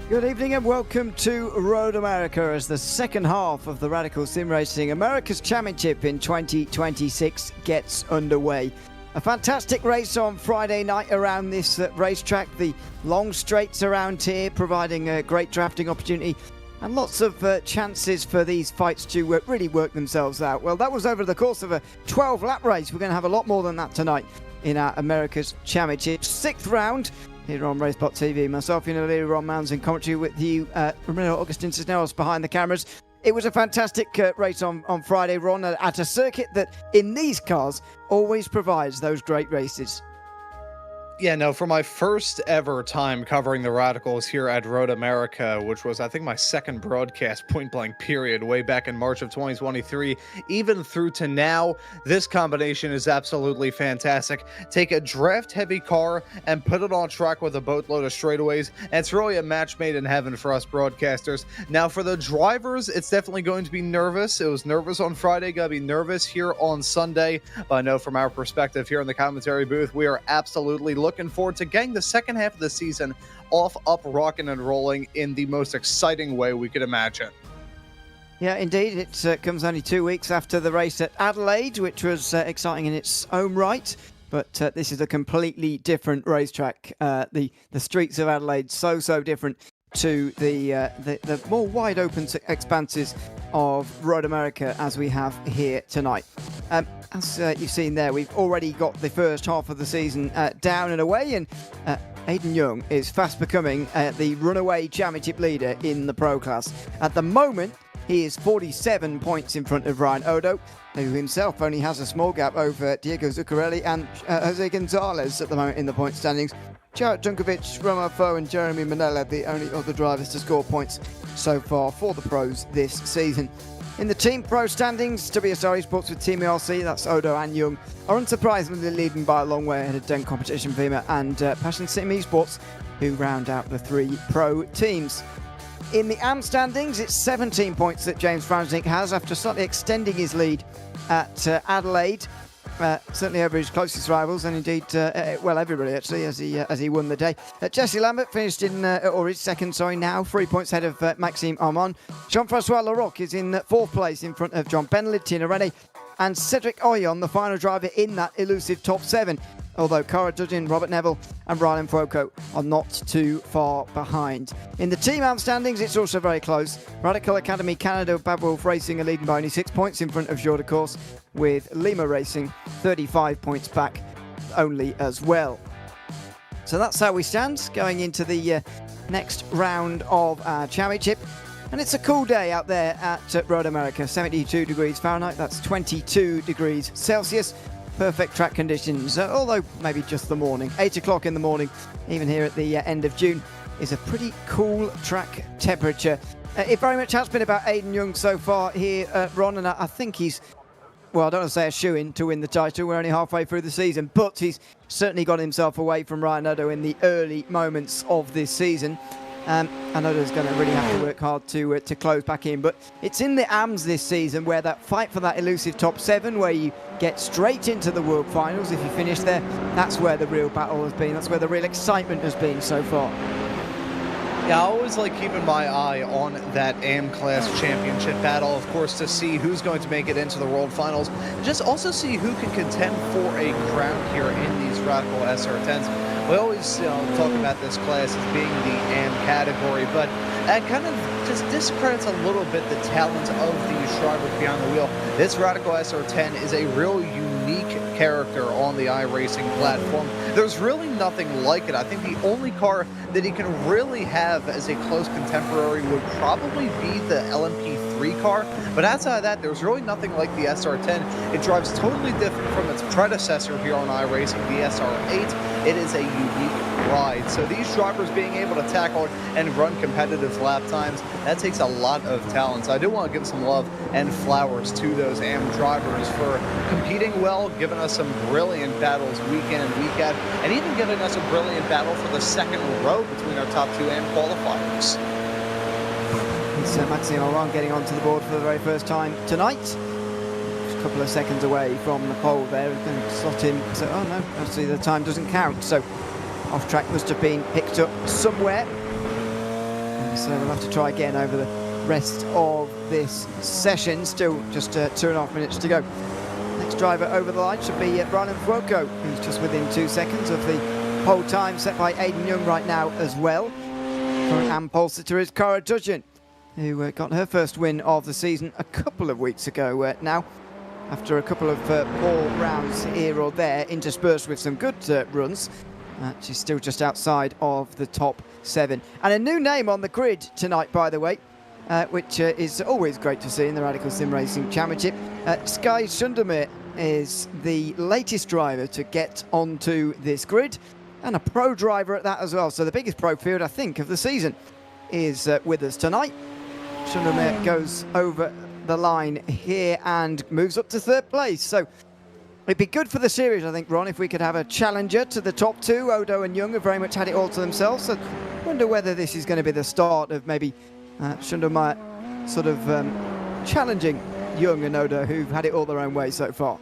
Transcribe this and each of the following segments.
Good evening and welcome to Road America as the second half of the Radical SimRacing America's Championship in 2026 gets underway. A fantastic race on Friday night around this racetrack. The long straights around here providing a great drafting opportunity and lots of chances for these fights to really work themselves out. Well, that was over the course of a 12-lap race. We're going to have a lot more than that tonight in our America's Championship. Sixth round here on RaceSpotTV. Myself, Ron Mounds in commentary with you, Romero Augustin Cisneros behind the cameras. It was a fantastic race on Friday, Ron, at a circuit that in these cars always provides those great races. Yeah, no, for my first ever time covering the Radicals here at Road America, which was, I think, my second broadcast point-blank period way back in March of 2023, even through to now, this combination is absolutely fantastic. Take a draft-heavy car and put it on track with a boatload of straightaways, and it's really a match made in heaven for us broadcasters. Now, for the drivers, it's definitely going to be nervous. It was nervous on Friday, gonna be nervous here on Sunday, but I know from our perspective here in the commentary booth, we are absolutely looking forward to getting the second half of the season off, up, rocking and rolling in the most exciting way we could imagine. Yeah, indeed. It comes only 2 weeks after the race at Adelaide, which was exciting in its own right. But this is a completely different racetrack. The streets of Adelaide so different to the more wide open expanses of Road America as we have here tonight. As you've seen there, we've already got the first half of the season down and away, and Aidan Young is fast becoming the runaway championship leader in the Pro class. At the moment, he is 47 points in front of Ryan Odo, who himself only has a small gap over Diego Zuccarelli and Jose Gonzalez at the moment in the point standings. Jarrett Junkovic, Romo Foe and Jeremy Manella, the only other drivers to score points so far for the pros this season. In the Team Pro standings, WSR Esports with Team ERC, that's Odo and Young, are unsurprisingly leading by a long way ahead of Dent Competition Vima and Passion Sim Esports, who round out the three pro teams. In the AM standings, it's 17 points that James Franznik has after slightly extending his lead at Adelaide. Certainly over his closest rivals, and indeed, everybody actually, as he won the day. Jesse Lambert finished in, or is second, now, 3 points ahead of Maxime Armand. Jean-Francois Larocque is in fourth place in front of John Benelid, Tina Rennie, and Cedric Oyon, the final driver in that elusive top seven. Although Cara Dudgeon, Robert Neville and Rylan Foucault are not too far behind. In the team AM standings, it's also very close. Radical Academy Canada, Bad Wolf Racing are leading by only 6 points in front of Jour de Course, with Lima Racing 35 points back only as well. So that's how we stand going into the next round of our championship. And it's a cool day out there at Road America, 72 degrees Fahrenheit, that's 22 degrees Celsius. Perfect track conditions, although maybe just the morning. 8 o'clock in the morning, even here at the end of June, is a pretty cool track temperature. It very much has been about Aidan Young so far here, Ron, and I think he's, well, I don't want to say a shoo-in to win the title. We're only halfway through the season, but he's certainly got himself away from Ryan Odo in the early moments of this season. And Odo's going to really have to work hard to close back in. But it's in the AMs this season where that fight for that elusive top seven, where you get straight into the World Finals if you finish there, that's where the real battle has been. That's where the real excitement has been so far. Yeah, I always like keeping my eye on that AM Class Championship battle, of course, to see who's going to make it into the World Finals. Just also see who can contend for a crown here in these Radical SR10s. We always talk about this class as being the AM category, but that kind of just discredits a little bit the talent of these drivers behind the wheel. This Radical SR10 is a real unique character on the iRacing platform. There's really nothing like it. I think the only car that he can really have as a close contemporary would probably be the LMP3 SR3 car, but outside of that, there's really nothing like the SR10. It drives totally different from its predecessor here on iRacing, the SR8. It is a unique ride. So these drivers being able to tackle and run competitive lap times, that takes a lot of talent. So I do want to give some love and flowers to those AM drivers for competing well, giving us some brilliant battles week in and week out, and even giving us a brilliant battle for the second row between our top two AM qualifiers. It's Maxime Aron getting onto the board for the very first time tonight. Just a couple of seconds away from the pole there. We're going to slot in. So, oh no, obviously the time doesn't count. So off track must have been picked up somewhere. And so we'll have to try again over the rest of this session. Still just 2.5 minutes to go. Next driver over the line should be Brian Fuoco, who's just within 2 seconds of the pole time set by Aidan Young right now as well. Current AM pole sitter is Cara Dudgeon, who got her first win of the season a couple of weeks ago now, after a couple of poor rounds here or there, interspersed with some good runs. She's still just outside of the top 7. And a new name on the grid tonight, by the way, which is always great to see in the Radical Sim Racing Championship. Sky Sundermere is the latest driver to get onto this grid, and a pro driver at that as well. So the biggest pro field, I think, of the season is with us tonight. Sundermere goes over the line here and moves up to 3rd place. So it'd be good for the series, I think, Ron, if we could have a challenger to the top 2. Odo and Young have very much had it all to themselves. So I wonder whether this is going to be the start of maybe Sundermere sort of challenging Young and Odo, who've had it all their own way so far.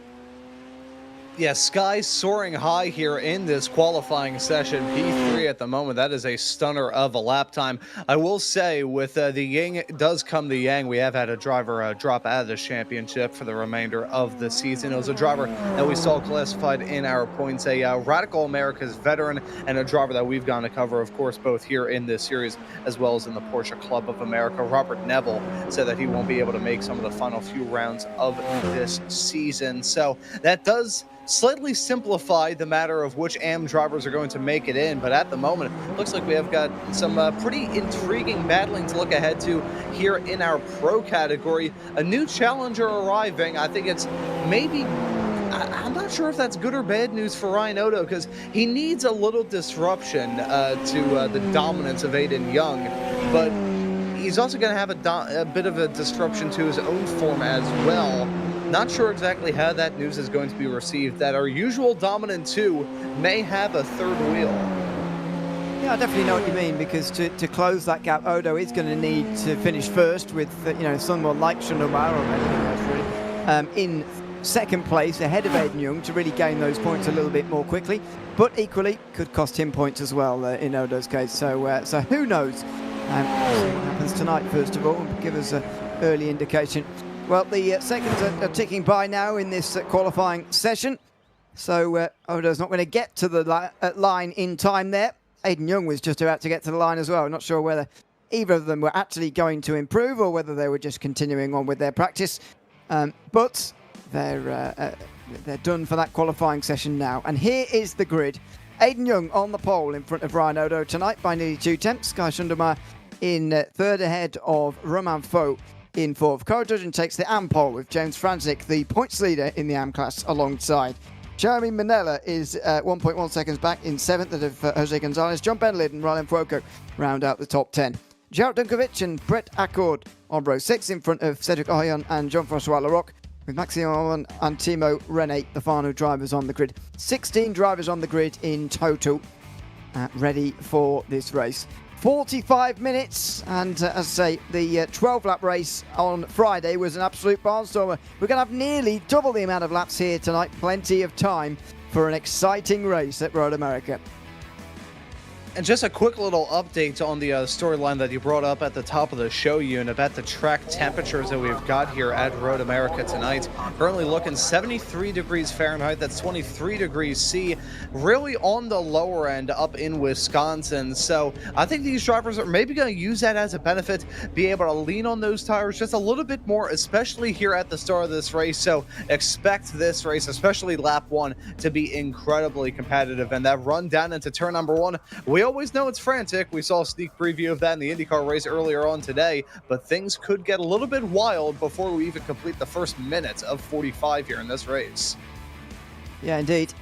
Yeah, Sky soaring high here in this qualifying session. P3 at the moment. That is a stunner of a lap time. I will say, with the yin does come the yang. We have had a driver drop out of the championship for the remainder of the season. It was a driver that we saw classified in our points, a Radical America's veteran, and a driver that we've gone to cover, of course, both here in this series as well as in the Porsche Club of America. Robert Neville said that he won't be able to make some of the final few rounds of this season. So that does slightly simplify the matter of which AM drivers are going to make it in, but at the moment it looks like we have got some pretty intriguing battling to look ahead to here in our pro category. A new challenger arriving. I think it's maybe, I'm not sure if that's good or bad news for Ryan Odo, because he needs a little disruption to the dominance of Aidan Young, but he's also going to have a bit of a disruption to his own form as well. Not sure exactly how that news is going to be received, that our usual dominant 2 may have a 3rd wheel. Yeah, I definitely know what you mean, because to close that gap, Odo is going to need to finish first with someone like Sundermere or anything else really in 2nd place ahead of Aidan Young to really gain those points a little bit more quickly, but equally could cost him points as well in Odo's case. So who knows? See what happens tonight first of all, and give us an early indication. Well, the seconds are ticking by now in this qualifying session. So Odo's not going to get to the line in time there. Aidan Young was just about to get to the line as well. Not sure whether either of them were actually going to improve or whether they were just continuing on with their practice. But they're done for that qualifying session now. And here is the grid. Aidan Young on the pole in front of Ryan Odo tonight by nearly 2 tenths. Sky Sundermere in 3rd ahead of Romain Faux in 4th. Cara Dudgeon takes the AM pole with James Franzik, the points leader in the AM class, alongside. Jeremy Manella is 1.1 seconds back in 7th of Jose Gonzalez. John Benlid and Rylan Fuoco round out the top 10. Jarrett Dunkovic and Brett Accord on row 6 in front of Cedric Oyon and Jean-Francois Larocque, with Maxime Aron and Timo Rene, the final drivers on the grid. 16 drivers on the grid in total, ready for this race. 45 minutes, and as I say, the 12-lap race on Friday was an absolute barnstormer. We're going to have nearly double the amount of laps here tonight. Plenty of time for an exciting race at Road America. And just a quick little update on the storyline that you brought up at the top of the show, Yoon, about the track temperatures that we've got here at Road America tonight. Currently looking 73 degrees Fahrenheit, that's 23 degrees C, really on the lower end up in Wisconsin. So I think these drivers are maybe going to use that as a benefit, be able to lean on those tires just a little bit more, especially here at the start of this race. So expect this race, especially lap 1, to be incredibly competitive. And that run down into turn number 1, we always know it's frantic. We saw a sneak preview of that in the IndyCar race earlier on today, but things could get a little bit wild before we even complete the first minute of 45 here in this race. Yeah, indeed.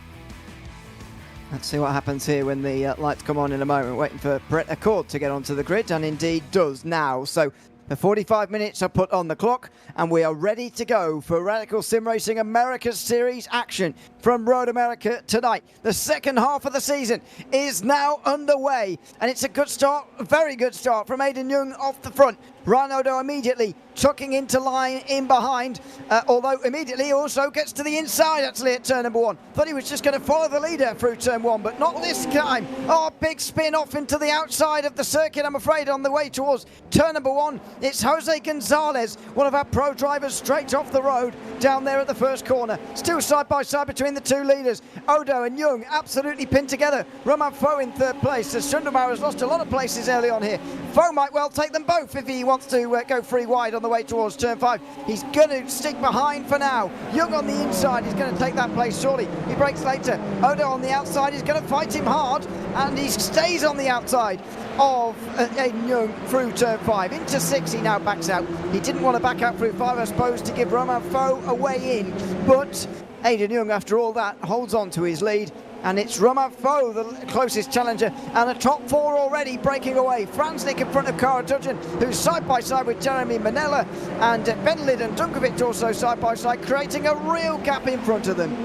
Let's see what happens here when the lights come on in a moment. Waiting for Brett Accord to get onto the grid, and indeed does now. So the 45 minutes are put on the clock, and we are ready to go for Radical Sim Racing America's Series action from Road America tonight. The second half of the season is now underway, and it's a good start, a very good start from Aidan Young off the front. Ryan Odo immediately tucking into line in behind, although immediately also gets to the inside actually at turn number 1. Thought he was just going to follow the leader through turn 1, but not this time. Oh, big spin off into the outside of the circuit, I'm afraid, on the way towards turn number 1. It's Jose Gonzalez, one of our pro drivers, straight off the road down there at the first corner. Still side by side between the two leaders. Odo and Young absolutely pinned together. Romain Faux in third place, as Sundermeier has lost a lot of places early on here. Faux might well take them both if he wants to go free wide on the way towards turn 5. He's going to stick behind for now. Young on the inside is going to take that place surely. He breaks later. Odo on the outside is going to fight him hard, and he stays on the outside of Aidan Young through turn 5. Into 6 he now backs out. He didn't want to back out through 5, I suppose, to give Romain Faux a way in, but Aidan Young, after all that, holds on to his lead. And it's Romain Faux, the closest challenger, and the top 4 already breaking away. Franznik in front of Cara Dudgeon, who's side by side with Jeremy Manella, and Benlid and Dunkovic also side by side, creating a real gap in front of them.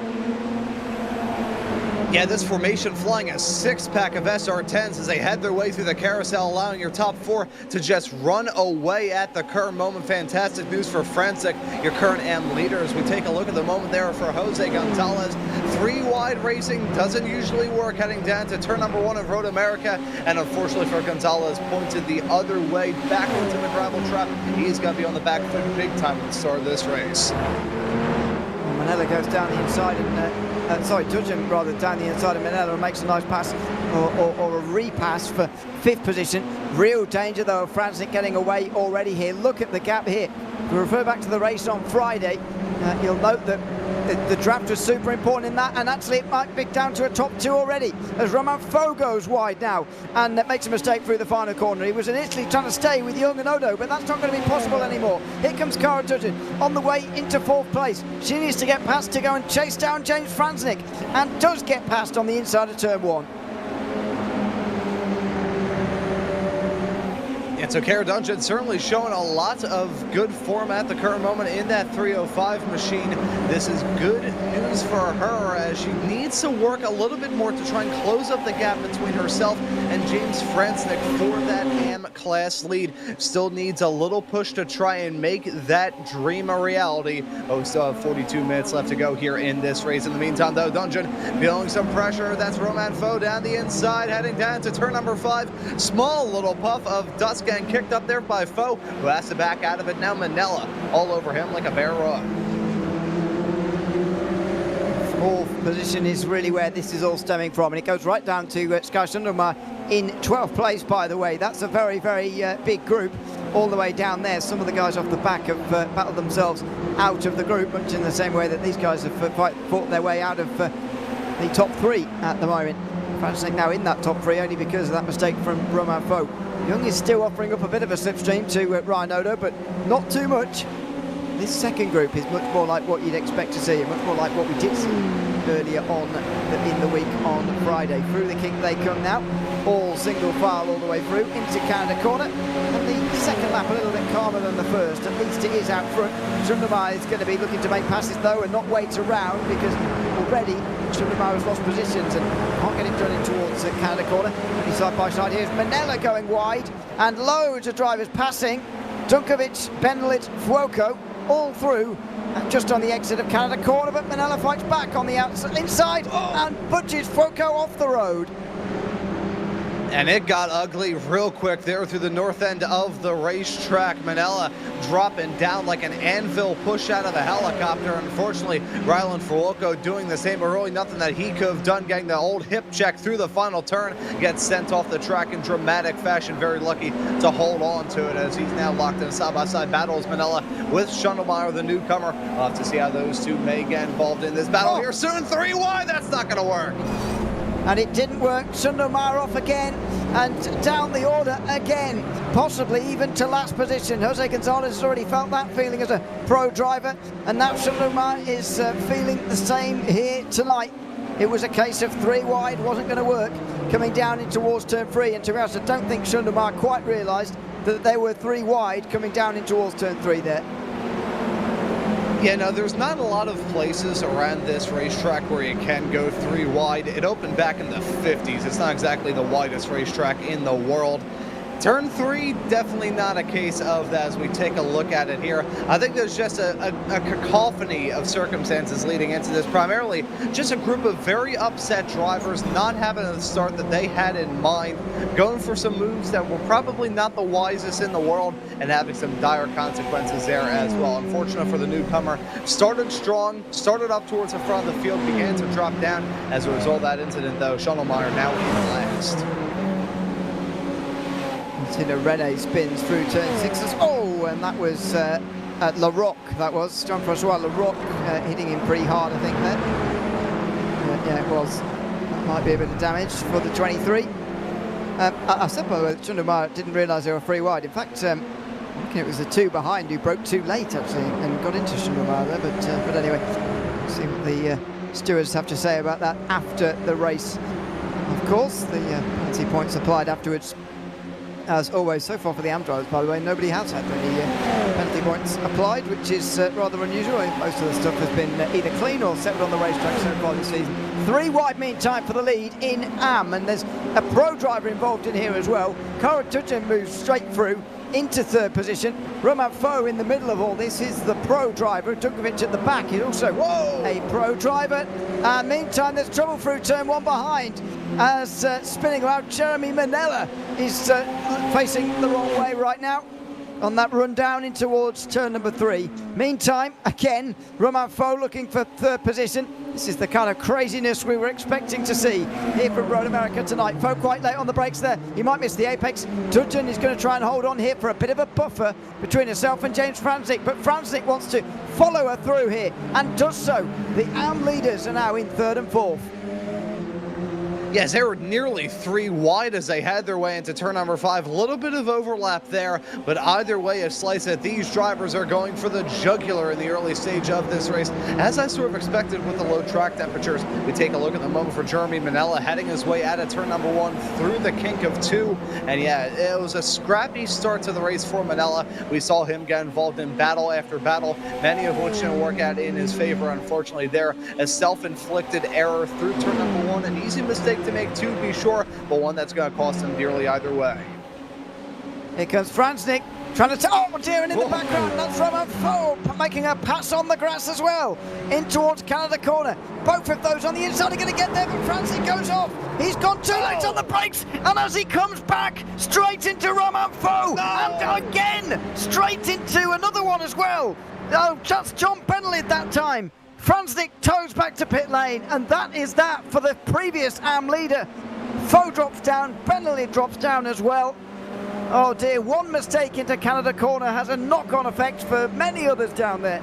Yeah, this formation flying a 6-pack of SR10s as they head their way through the carousel, allowing your top 4 to just run away at the current moment. Fantastic news for Franznik, your current AM leader. As we take a look at the moment there for Jose Gonzalez. 3 wide racing doesn't usually work, heading down to turn number 1 of Road America. And unfortunately for Gonzalez, pointed the other way backwards in the gravel trap. He's going to be on the back foot big time at the start of this race. Manella goes down the inside and Dudgeon rather down the inside of Manella and makes a nice pass or a repass for 5th position. Real danger though of Franznik getting away already here. Look at the gap here. If we refer back to the race on Friday, you'll note that the draft was super important in that, and actually it might be down to a top 2 already as Romain Faux goes wide now and makes a mistake through the final corner. He was initially trying to stay with Young and Odo, but that's not going to be possible anymore. Here comes Cara Dudgeon on the way into 4th place. She needs to get past to go and chase down James Franznik, and does get past on the inside of turn 1. And so Cara Dudgeon certainly showing a lot of good form at the current moment in that 305 machine. This is good news for her as she needs to work a little bit more to try and close up the gap between herself and James Franznik for that AM class lead. Still needs a little push to try and make that dream a reality. Oh, we still have 42 minutes left to go here in this race. In the meantime, though, Dudgeon feeling some pressure. That's Romain Faux down the inside, heading down to turn number 5. Small little puff of dust getting kicked up there by Faux, who has to back out of it. Now Manella all over him like a bear rug. 4th position is really where this is all stemming from, and it goes right down to Sky Sundermeier in 12th place, by the way. That's a very, very big group all the way down there. Some of the guys off the back have battled themselves out of the group, much in the same way that these guys have fought their way out of the top 3 at the moment. Franznik now in that top 3 only because of that mistake from Romain Faux. Young is still offering up a bit of a slipstream to Ryan Odo, but not too much. This second group is much more like what you'd expect to see, and much more like what we did see earlier on in the week on Friday. Through the kick they come now, all single file all the way through into Canada corner, and the second lap a little bit calmer than the first. At least it is out front. Sundermeier is going to be looking to make passes though and not wait around, because already Sundermeier has lost positions and can't get it done in towards Canada corner. And side by side here's Manella going wide, and loads of drivers passing. Dunkovic, Benlid, Fuoco all through just on the exit of Canada corner, but Manella fights back on the outside inside and budges Fuoco off the road. And it got ugly real quick there through the north end of the racetrack. Manella dropping down like an anvil push out of a helicopter. Unfortunately, Ryland Fuoco doing the same, but really nothing that he could have done, getting the old hip check through the final turn, gets sent off the track in dramatic fashion. Very lucky to hold on to it as he's now locked in side-by-side battles. Manella with Sundermeier, the newcomer. We'll have to see how those two may get involved in this battle here soon. 3 wide, that's not going to work. and it didn't work. Sundermeyer off again and down the order again, possibly even to last position. Jose Gonzalez has already felt that feeling as a pro driver, and now Sundermeyer is feeling the same here tonight. It was a case of 3 wide, wasn't going to work, coming down in towards turn 3, and to be honest, I don't think Sundermeyer quite realised that they were 3 wide coming down in towards turn 3 there. Yeah, no, there's not a lot of places around this racetrack where you can go 3 wide. It opened back in the 50s. It's not exactly the widest racetrack in the world. Turn 3, definitely not a case of that as we take a look at it here. I think there's just a cacophony of circumstances leading into this. Primarily, just a group of very upset drivers not having the start that they had in mind, going for some moves that were probably not the wisest in the world, and having some dire consequences there as well. Unfortunate for the newcomer. Started strong, started up towards the front of the field, began to drop down. As a result of that incident, though, Sundermeyer now in last. Rene spins through turn 6. Oh, and that was at La Roque, that was. Jean-Francois La Roque hitting him pretty hard, I think, there. Yeah, it was. That might be a bit of damage for the 23. I said, by the way, that Sundermeyer didn't realise they were 3 wide. In fact, I think it was the 2 behind who broke too late, actually, and got into Sundermeyer there. But anyway, we'll see what the stewards have to say about that after the race. Of course, the penalty points applied afterwards. As always, so far for the AM drivers, by the way, nobody has had any penalty points applied, which is rather unusual. Most of the stuff has been either clean or settled on the racetrack so far this season. 3 wide meantime for the lead in AM, and there's a pro driver involved in here as well. Kara Tudjan moves straight through into 3rd position. Romain Faux in the middle of all this is the pro driver. Dukovic at the back. He's also a pro driver. And meantime, there's trouble through turn 1 behind as spinning around. Jeremy Manella is facing the wrong way right now on that run down in towards turn number 3. Meantime, again, Romain Faux looking for 3rd position. This is the kind of craziness we were expecting to see here from Road America tonight. Faux quite late on the brakes there. He might miss the apex. Tudjan is going to try and hold on here for a bit of a buffer between herself and James Franzik, but Franzik wants to follow her through here and does so. The AM leaders are now in 3rd and 4th. Yes, they were nearly 3 wide as they had their way into turn number 5. A little bit of overlap there, but either way, a slice that these drivers are going for the jugular in the early stage of this race, as I sort of expected with the low track temperatures. We take a look at the moment for Jeremy Manella heading his way out of turn number 1 through the kink of 2. And yeah, it was a scrappy start to the race for Manella. We saw him get involved in battle after battle, many of which didn't work out in his favor. Unfortunately, there, a self-inflicted error through turn number 1, an easy mistake to make 2, be sure, but one that's going to cost him dearly either way. Here comes Franznik trying to oh dear, and in the background that's Romain Faux making a pass on the grass as well in towards Canada corner. Both of those on the inside are going to get there, but Franznik goes off. He's gone too late on the brakes, and as he comes back straight into Romain Faux, and again straight into another one as well. Oh, that's John Bentley that time. Franznik toes back to pit lane, and that is that for the previous AM leader. Faux drops down, Bentley drops down as well. Oh dear, one mistake into Canada corner has a knock-on effect for many others down there.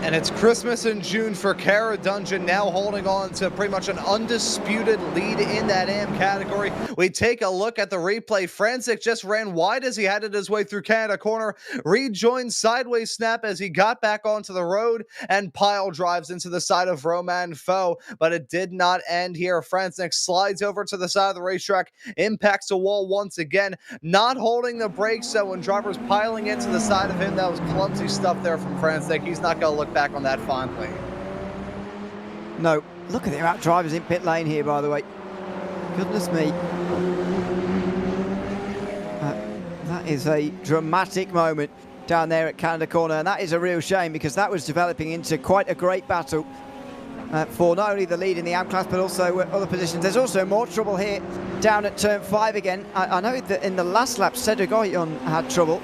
And it's Christmas in June for Cara Dungin, now holding on to pretty much an undisputed lead in that AM category. We take a look at the replay. Franzik just ran wide as he headed his way through Canada corner, rejoined sideways snap as he got back onto the road, and pile drives into the side of Romain Faux. But it did not end here. Franzik slides over to the side of the racetrack, impacts the wall once again, not holding the brakes. So when drivers piling into the side of him, that was clumsy stuff there from Franzik. He's not going to look back on that fondly. No, look at the amount of drivers in pit lane here, by the way. Goodness me. That is a dramatic moment down there at Canada corner, and that is a real shame because that was developing into quite a great battle for not only the lead in the AM class but also other positions. There's also more trouble here down at turn 5 again. I know that in the last lap Cedric Oyon had trouble.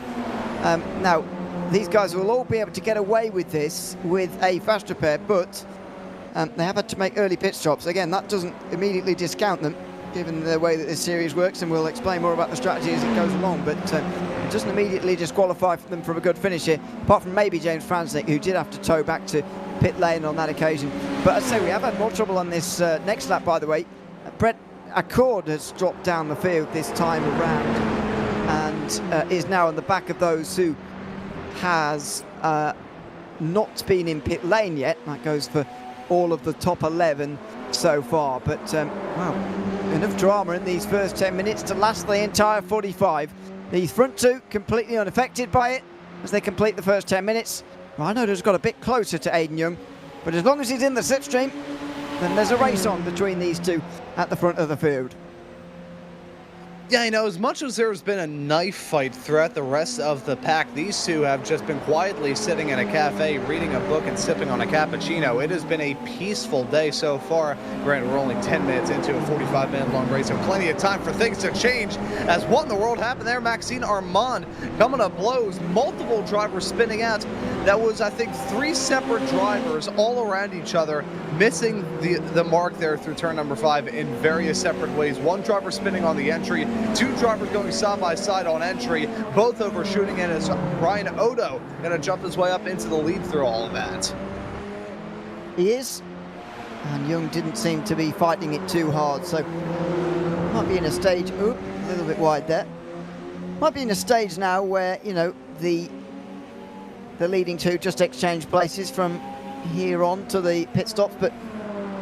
Now these guys will all be able to get away with this with a fast repair, but they have had to make early pit stops. Again, that doesn't immediately discount them, given the way that this series works, and we'll explain more about the strategy as it goes along, but it doesn't immediately disqualify them from a good finish here, apart from maybe James Franzik, who did have to tow back to pit lane on that occasion. But as I say, we have had more trouble on this next lap, by the way. Brett Accord has dropped down the field this time around and is now on the back of those who has not been in pit lane yet. That goes for all of the top 11 so far. But, well, enough drama in these first 10 minutes to last the entire 45. The front two completely unaffected by it as they complete the first 10 minutes. Rhino's got a bit closer to Aidan Young, but as long as he's in the slipstream, then there's a race on between these two at the front of the field. Yeah, you know, as much as there's been a knife fight throughout the rest of the pack, these two have just been quietly sitting in a cafe, reading a book and sipping on a cappuccino. It has been a peaceful day so far. Granted, we're only 10 minutes into a 45-minute long race, so plenty of time for things to change. As what in the world happened there? Maxime Armand coming to blows, multiple drivers spinning out. That was, I think, 3 separate drivers all around each other, missing the mark there through turn number 5 in various separate ways. One driver spinning on the entry, 2 drivers going side by side on entry, both overshooting, and as Ryan Odo going to jump his way up into the lead through all of that. He is, and Young didn't seem to be fighting it too hard, so might be in a stage, a little bit wide there, might be in a stage now where, you know, the leading two just exchange places from here on to the pit stops, but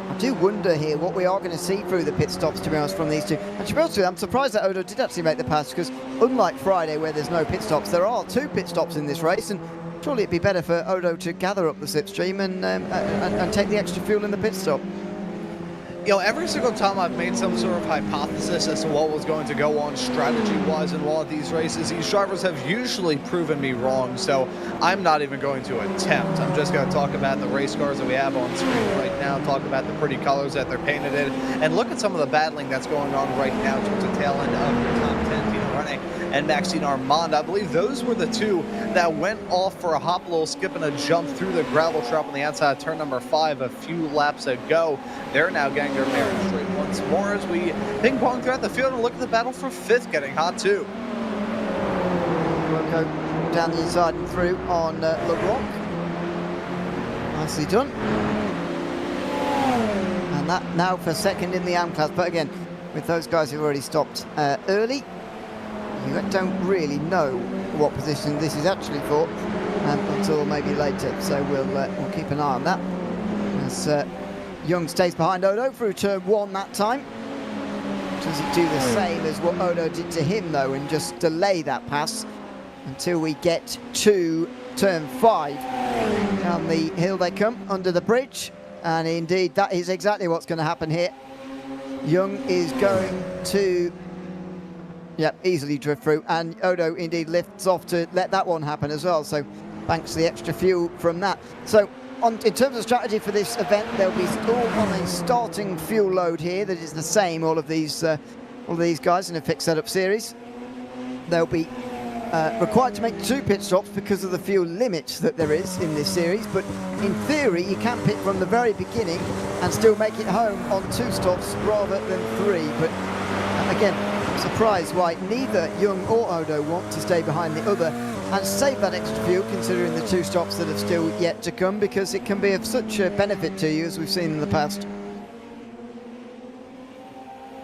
I do wonder here what we are going to see through the pit stops, to be honest, from these two. And to be honest with you, I'm surprised that Odo did actually make the pass, because unlike Friday where there's no pit stops, there are 2 pit stops in this race, and surely it'd be better for Odo to gather up the slipstream and take the extra fuel in the pit stop. You know, every single time I've made some sort of hypothesis as to what was going to go on strategy-wise in one of these races, these drivers have usually proven me wrong, so I'm not even going to attempt. I'm just going to talk about the race cars that we have on screen right now, talk about the pretty colors that they're painted in, and look at some of the battling that's going on right now towards the tail end of your top 10, Tino Rene and Maxime Armand. I believe those were the 2 that went off for a hop, a little skip, and a jump through the gravel trap on the outside of turn number 5 a few laps ago. They're now getting their bearings straight once more as we ping-pong throughout the field and look at the battle for 5th getting hot too. We'll go down the inside and through on LeBlanc. Nicely done. And that now for 2nd in the AM class, but again, with those guys who've already stopped early, you don't really know what position this is actually for until maybe later, so we'll keep an eye on that. As Young stays behind Odo through turn 1 that time. Does he do the same as what Odo did to him though, and just delay that pass until we get to turn 5? Down the hill they come, under the bridge, and indeed that is exactly what's going to happen here. Young is going to easily drift through, and Odo indeed lifts off to let that one happen as well, so banks the extra fuel from that. So in terms of strategy for this event, they'll be all on a starting fuel load here that is the same, all of these guys in a fixed setup series. They'll be required to make 2 pit stops because of the fuel limits that there is in this series, but in theory you can pit from the very beginning and still make it home on 2 stops rather than 3. But again, I'm surprised why neither Young or Odo want to stay behind the other and save that extra fuel, considering the 2 stops that have still yet to come, because it can be of such a benefit to you, as we've seen in the past.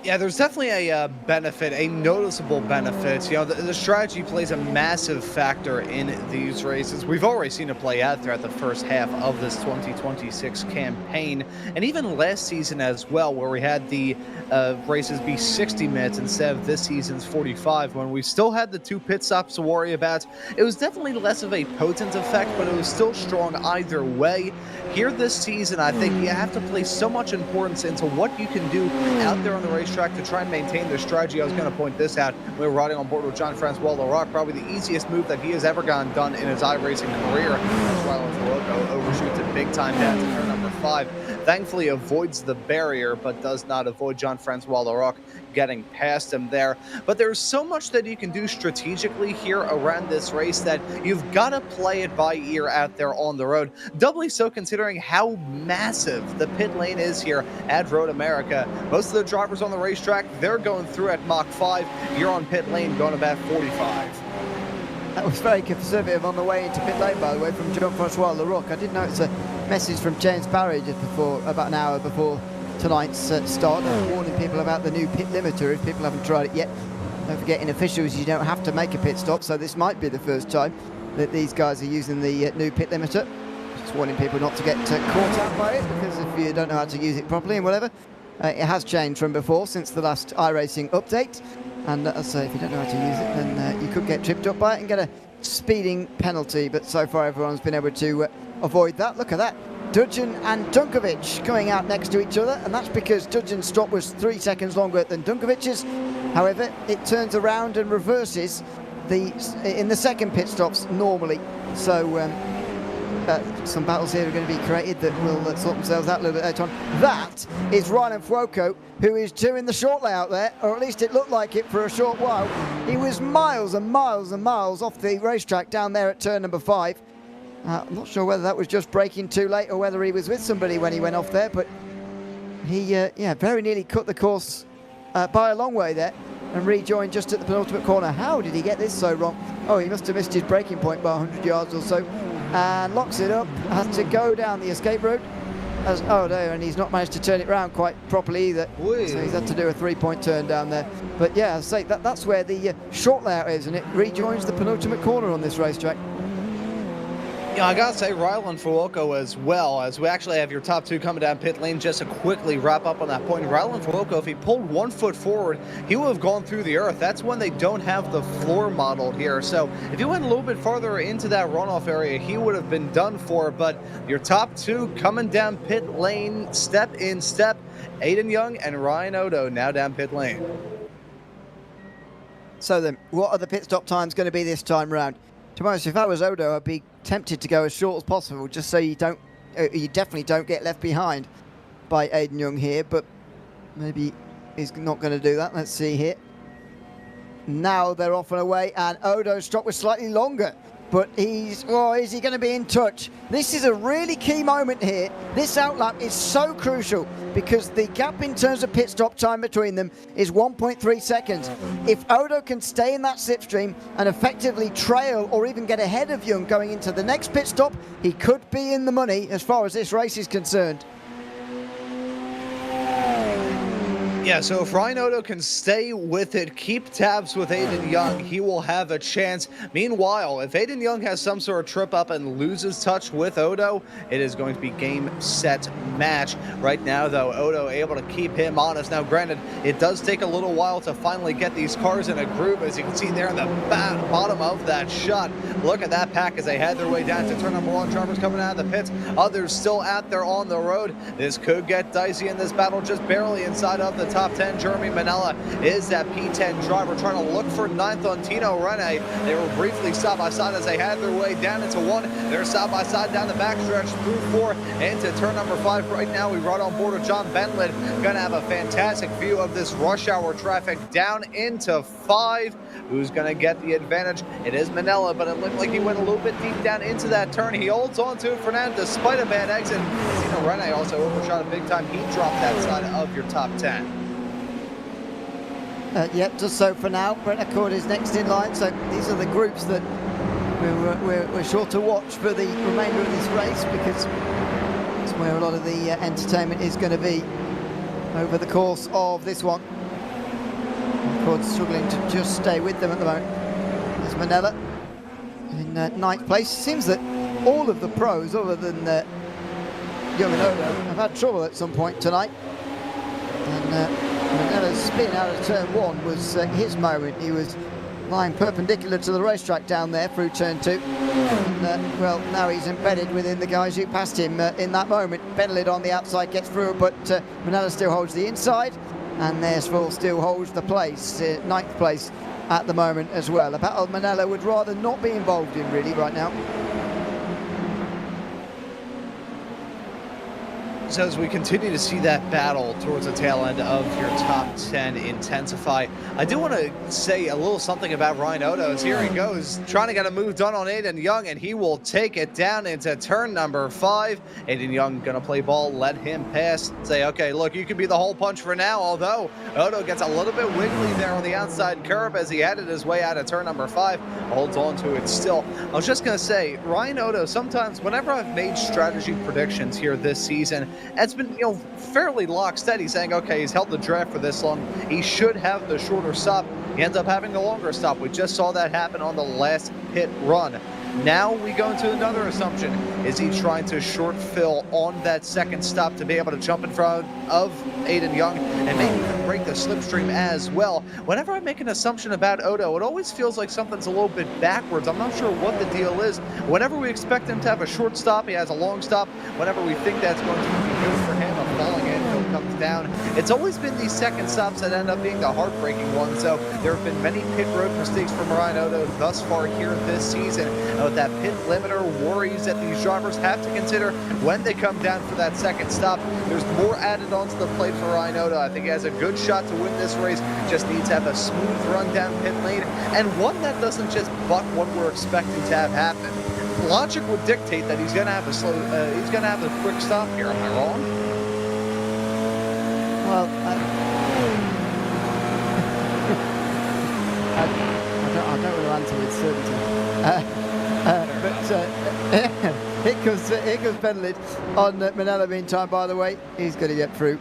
Yeah, there's definitely a benefit, a noticeable benefit. You know, the strategy plays a massive factor in these races. We've already seen it play out throughout the first half of this 2026 campaign, and even last season as well, where we had the races be 60 minutes instead of this season's 45, when we still had the 2 pit stops to worry about. It was definitely less of a potent effect, but it was still strong either way. Here this season, I think you have to place so much importance into what you can do out there on the racetrack to try and maintain their strategy. I was going to point this out. We were riding on board with Jean-Francois Leroc, probably the easiest move that he has ever done in his iRacing career. As Ryan overshoots it big time down to turn number 5. Thankfully avoids the barrier, but does not avoid Jean-Francois Leroc getting past him there. But there's so much that you can do strategically here around this race that you've got to play it by ear out there on the road. Doubly so considering how massive the pit lane is here at Road America. Most of the drivers on the racetrack, they're going through at Mach 5. You're on pit lane going about 45. That was very conservative on the way into pit lane, by the way, from Jean-Francois Leroc. I did notice a message from James Barry just before, about an hour before tonight's start, warning people about the new pit limiter if people haven't tried it yet. Don't forget, in officials, you don't have to make a pit stop, so this might be the first time that these guys are using the new pit limiter. Just warning people not to get caught out by it, because if you don't know how to use it properly and whatever, it has changed from before since the last iRacing update. And as I say, if you don't know how to use it, then you could get tripped up by it and get a speeding penalty. But so far, everyone's been able to avoid that. Look at that. Dudgeon and Dunkovic coming out next to each other, and that's because Dudgeon's stop was 3 seconds longer than Dunkovic's. However, it turns around and reverses in the second pit stops normally. So some battles here are going to be created that will sort themselves out a little bit later on. That is Ryan Fuoco, who is doing the short layout there, or at least it looked like it for a short while. He was miles and miles and miles off the racetrack down there at turn number 5. I'm not sure whether that was just braking too late or whether he was with somebody when he went off there, but he very nearly cut the course by a long way there and rejoined just at the penultimate corner. How did he get this so wrong? Oh, he must have missed his braking point by 100 yards or so, and locks it up, has to go down the escape road. And he's not managed to turn it round quite properly either. Whee. So he's had to do a 3-point turn down there. But yeah, as I say, that's where the short layout is, and it rejoins the penultimate corner on this racetrack. Yeah, I gotta say, Rylan Fuoco as well, as we actually have your top 2 coming down pit lane. Just to quickly wrap up on that point, Rylan Fuoco, if he pulled 1 foot forward, he would have gone through the earth. That's when they don't have the floor modeled here. So if he went a little bit farther into that runoff area, he would have been done for. But your top 2 coming down pit lane, step in step, Aiden Young and Ryan Odo now down pit lane. So then, what are the pit stop times going to be this time round? To be honest, if I was Odo, I'd be tempted to go as short as possible, just so you definitely don't get left behind by Aiden Young here, but maybe he's not going to do that. Let's see here. Now they're off and away, and Odo's stop was slightly longer, but is he going to be in touch? This is a really key moment here. This outlap is so crucial because the gap in terms of pit stop time between them is 1.3 seconds. If Odo can stay in that slipstream and effectively trail or even get ahead of Young going into the next pit stop, he could be in the money as far as this race is concerned. Yeah, so if Ryan Odo can stay with it, keep tabs with Aiden Young, he will have a chance. Meanwhile, if Aiden Young has some sort of trip up and loses touch with Odo, it is going to be game, set, match. Right now, though, Odo able to keep him honest. Now, granted, it does take a little while to finally get these cars in a groove, as you can see there in the bottom of that shot. Look at that pack as they head their way down to turn number 1. Drivers coming out of the pits, others still out there on the road. This could get dicey in this battle, just barely inside of the top 10. Jeremy Manella is that P10 driver trying to look for 9th on Tino Rene. They were briefly side by side as they had their way down into 1. They're side by side down the backstretch through 4 into turn number 5. Right now, we ride on board with John Bentlid. Gonna have a fantastic view of this rush hour traffic down into 5. Who's gonna get the advantage? It is Manella, but it looked like he went a little bit deep down into that turn. He holds on to it for now, despite a bad exit. Tino Rene also overshot a big time. He dropped that side of your top 10. Yep, just so for now. Brent Accord is next in line, so these are the groups that we're sure to watch for the remainder of this race, because it's where a lot of the entertainment is going to be over the course of this one. Accord's struggling to just stay with them at the moment. There's Manella in 9th place. Seems that all of the pros, other than Young and Odo, have had trouble at some point tonight. And Manella's spin out of turn 1 was his moment. He was lying perpendicular to the racetrack down there through turn 2. And, well, now he's embedded within the guys who passed him in that moment. Bentlid on the outside gets through, but Manella still holds the inside, and Naresville still holds the place, 9th place at the moment as well. A battle Manella would rather not be involved in really right now. So as we continue to see that battle towards the tail end of your top 10 intensify, I do want to say a little something about Ryan Odo. As here he goes, trying to get a move done on Aiden Young, and he will take it down into turn number 5. Aiden Young gonna play ball, let him pass, say, okay, look, you can be the hole punch for now, although Odo gets a little bit wiggly there on the outside curb as he headed his way out of turn number 5, holds on to it still. I was just gonna say, Ryan Odo, sometimes whenever I've made strategy predictions here this season, it's been, fairly locksteady, saying, okay, he's held the draft for this long, he should have the shorter stop. He ends up having the longer stop. We just saw that happen on the last pit run. Now we go into another assumption. Is he trying to short fill on that second stop to be able to jump in front of Aiden Young and maybe even break the slipstream as well? Whenever I make an assumption about Odo, it always feels like something's a little bit backwards. I'm not sure what the deal is. Whenever we expect him to have a short stop, he has a long stop. Whenever we think that's going to be good for him, a falling anvil comes down. It's always been these second stops that end up being the heartbreaking ones. So there have been many pit road mistakes from Ryan Odo thus far here this season. With that pit limiter worries that these drivers have to consider when they come down for that second stop. There's more added onto the plate for Ryan Odo. I think he has a good shot to win this race. Just needs to have a smooth run down pit lane, and one that doesn't just buck what we're expecting to have happen. Logic would dictate that he's going to have a quick stop here. Am I wrong? Well, I don't want to answer with certainty. Here comes Benlid on Manella meantime, by the way. He's going to get through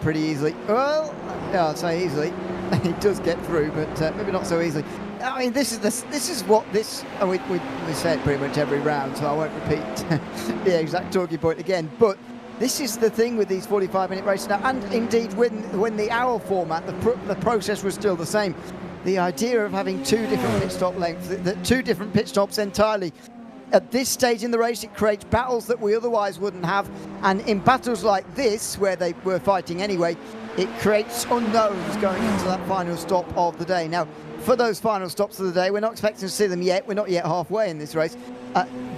pretty easily. Well, yeah, I'll say easily. He does get through, but maybe not so easily. I mean, this is what this, and we say it pretty much every round, so I won't repeat the exact talking point again, but this is the thing with these 45-minute races now, and indeed when the hour format, the process was still the same. The idea of having two different pit stop lengths, two different pit stops entirely, at this stage in the race, it creates battles that we otherwise wouldn't have. And in battles like this, where they were fighting anyway, it creates unknowns going into that final stop of the day. Now, for those final stops of the day, we're not expecting to see them yet. We're not yet halfway in this race.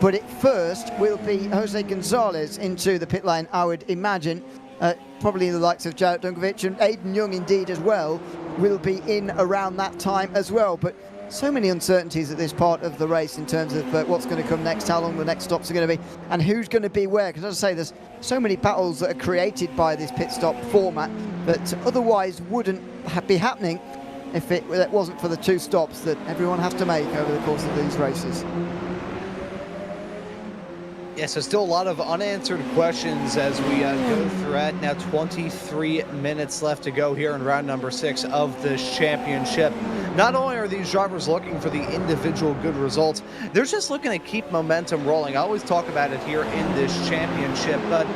But at first will be Jose Gonzalez into the pit lane, I would imagine. Probably the likes of Jarek Dunkovic and Aiden Young indeed as well will be in around that time as well. But so many uncertainties at this part of the race in terms of what's going to come next, how long the next stops are going to be, and who's going to be where. Because as I say, there's so many battles that are created by this pit stop format that otherwise wouldn't be happening if it wasn't for the two stops that everyone has to make over the course of these races. Yeah, so still a lot of unanswered questions as we go through it. Now 23 minutes left to go here in round number 6 of this championship. Not only are these drivers looking for the individual good results, they're just looking to keep momentum rolling. I always talk about it here in this championship, but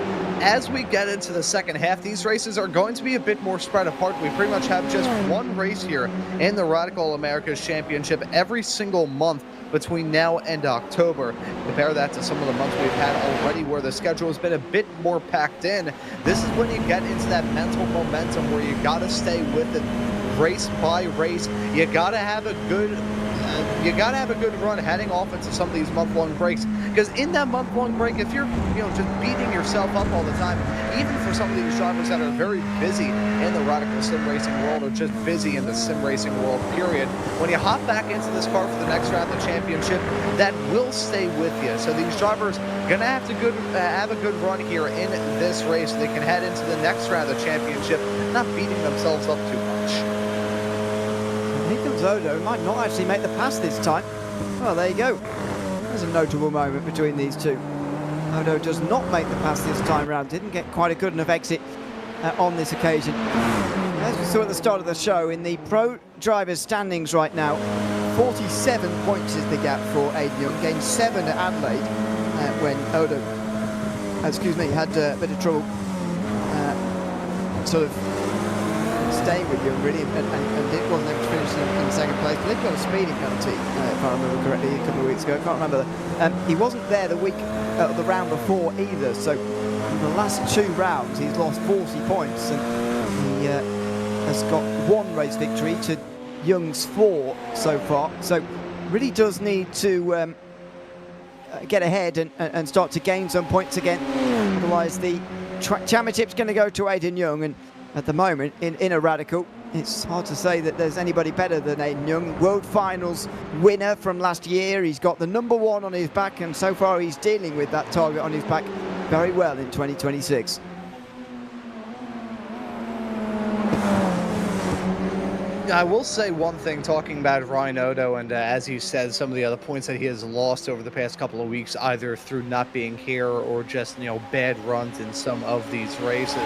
as we get into the second half, these races are going to be a bit more spread apart. We pretty much have just one race here in the Radical Americas Championship every single month between now and October. Compare that to some of the months we've had already where the schedule has been a bit more packed in. This is when you get into that mental momentum where you got to stay with it race by race. You got to have a good run heading off into some of these month-long breaks, because in that month-long break, if you're just beating yourself up all the time, even for some of these drivers that are very busy in the radical sim racing world or just busy in the sim racing world period, when you hop back into this car for the next round of the championship, that will stay with you. So these drivers gonna have to have a good run here in this race so they can head into the next round of the championship not beating themselves up too much. Here comes Odo, might not actually make the pass this time. Well, there you go. There's a notable moment between these two. Odo does not make the pass this time round. Didn't get quite a good enough exit on this occasion. As we saw at the start of the show, in the pro drivers standings right now, 47 points is the gap for Aiden Young. Gained 7 at Adelaide when Odo, had a bit of trouble sort of staying with Young, really, and it wasn't able to finish in second place. But they've got a speeding penalty, if I remember correctly, a couple of weeks ago. I can't remember that. He wasn't there the round before either, so in the last 2 rounds he's lost 40 points, and he has got 1 race victory to Young's 4 so far. So really does need to get ahead and start to gain some points again. Otherwise the championship's going to go to Aiden Young, and at the moment in a Radical, it's hard to say that there's anybody better than Aiden Young. World Finals winner from last year. He's got the number 1 on his back, and so far he's dealing with that target on his back very well in 2026. I will say one thing talking about Ryan Odo, and as you said, some of the other points that he has lost over the past couple of weeks, either through not being here or just, bad runs in some of these races.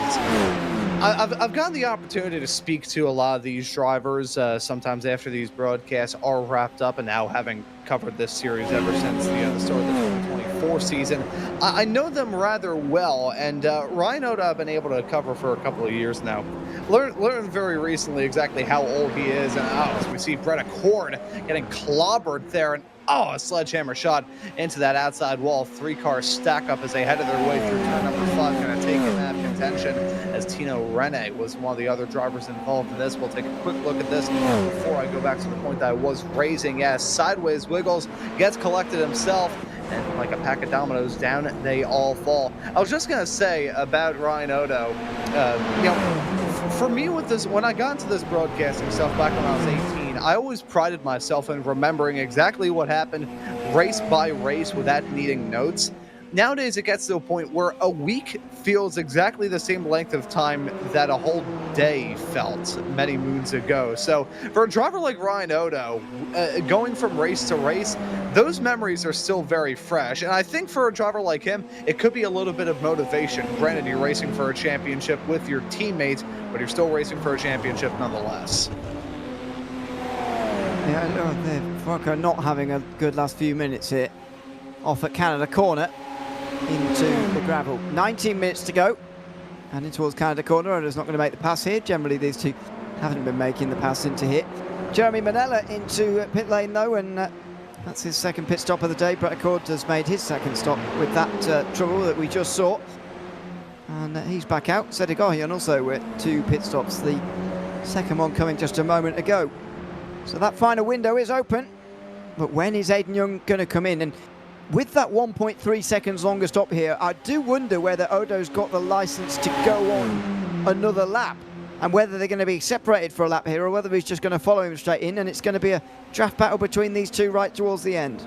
I've gotten the opportunity to speak to a lot of these drivers sometimes after these broadcasts are wrapped up, and now having covered this series ever since the start of the 2024 season, I know them rather well, and Ryan Oda I've been able to cover for a couple of years now. Learned very recently exactly how old he is, and as we see Brett Accord getting clobbered there, and a sledgehammer shot into that outside wall. 3 cars stack up as they headed their way through turn number 5, going to take in that contention as Tino Rene was one of the other drivers involved in this. We'll take a quick look at this before I go back to the point that I was raising. As sideways wiggles, gets collected himself, and like a pack of dominoes, down they all fall. I was just going to say about Ryan Odo, for me with this, when I got into this broadcasting stuff back when I was 18, I always prided myself in remembering exactly what happened race by race without needing notes. Nowadays, it gets to a point where a week feels exactly the same length of time that a whole day felt many moons ago. So for a driver like Ryan Odo, going from race to race, those memories are still very fresh. And I think for a driver like him, it could be a little bit of motivation. Granted, you're racing for a championship with your teammates, but you're still racing for a championship nonetheless. Yeah, Fokker not having a good last few minutes here. Off at Canada Corner into the gravel. 19 minutes to go. And in towards Canada Corner. Odo's not going to make the pass here. Generally, these two haven't been making the pass into here. Jeremy Manella into pit lane, though, and that's his second pit stop of the day. Brett Accord has made his second stop with that trouble that we just saw. And he's back out. Sedigohian also with 2 pit stops. The second one coming just a moment ago. So that final window is open. But when is Aiden Young going to come in? And with that 1.3 seconds longer stop here, I do wonder whether Odo's got the license to go on another lap, and whether they're going to be separated for a lap here, or whether he's just going to follow him straight in, and it's going to be a draft battle between these two right towards the end.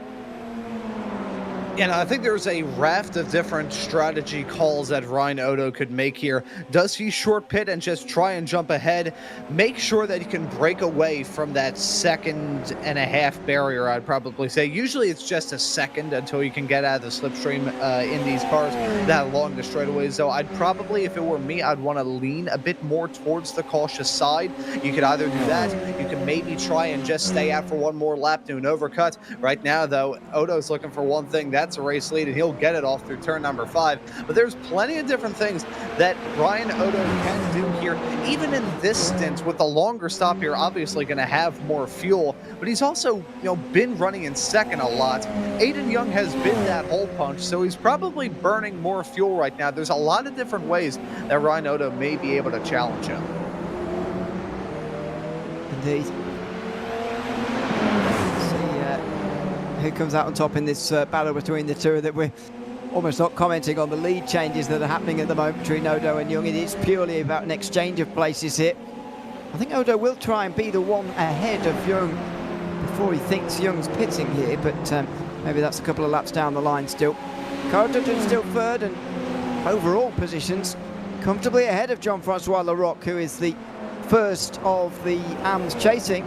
And I think there's a raft of different strategy calls that Ryan Odo could make here. Does he short pit and just try and jump ahead? Make sure that he can break away from that 1.5-second barrier, I'd probably say. Usually it's just a second until you can get out of the slipstream in these cars that along the straightaways. So I'd probably, if it were me, I'd want to lean a bit more towards the cautious side. You could either do that, you can maybe try and just stay out for one more lap, do an overcut. Right now, though, Odo's looking for one thing. That's a race lead, and he'll get it off through turn number 5. But there's plenty of different things that Ryan Odo can do here. Even in this stint, with the longer stop here, obviously going to have more fuel, but he's also, been running in second a lot. Aiden Young has been that hole punch, so he's probably burning more fuel right now. There's a lot of different ways that Ryan Odo may be able to challenge him. Indeed. Who comes out on top in this battle between the two, that we're almost not commenting on the lead changes that are happening at the moment between Odo and Young. It is purely about an exchange of places here. I think Odo will try and be the one ahead of Young before he thinks Young's pitting here, but maybe that's a couple of laps down the line still. Carterton still third, and overall positions comfortably ahead of Jean-Francois Larocque, who is the first of the AMs chasing,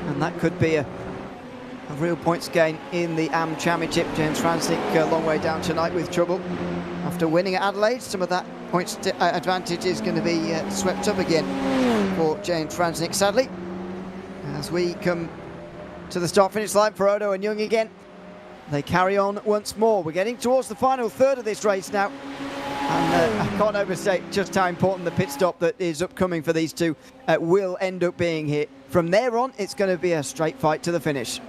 and that could be a real points gain in the AM Championship. James Franzik a long way down tonight with trouble after winning at Adelaide. Some of that points advantage is going to be swept up again for James Franzik, sadly, as we come to the start finish line for Odo and Young again. They carry on once more. We're getting towards the final third of this race now, and I can't overstate just how important the pit stop that is upcoming for these two will end up being here. From there on, it's going to be a straight fight to the finish.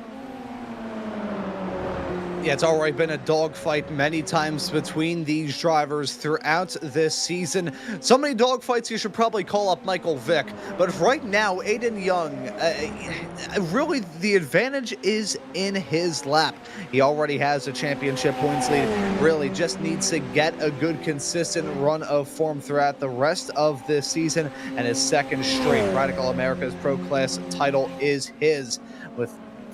Yeah, it's already been a dogfight many times between these drivers throughout this season. So many dogfights you should probably call up Michael Vick. But right now, Aiden Young, really the advantage is in his lap. He already has a championship points lead. Really just needs to get a good consistent run of form throughout the rest of this season. And his second straight Radical America's Pro Class title is his. With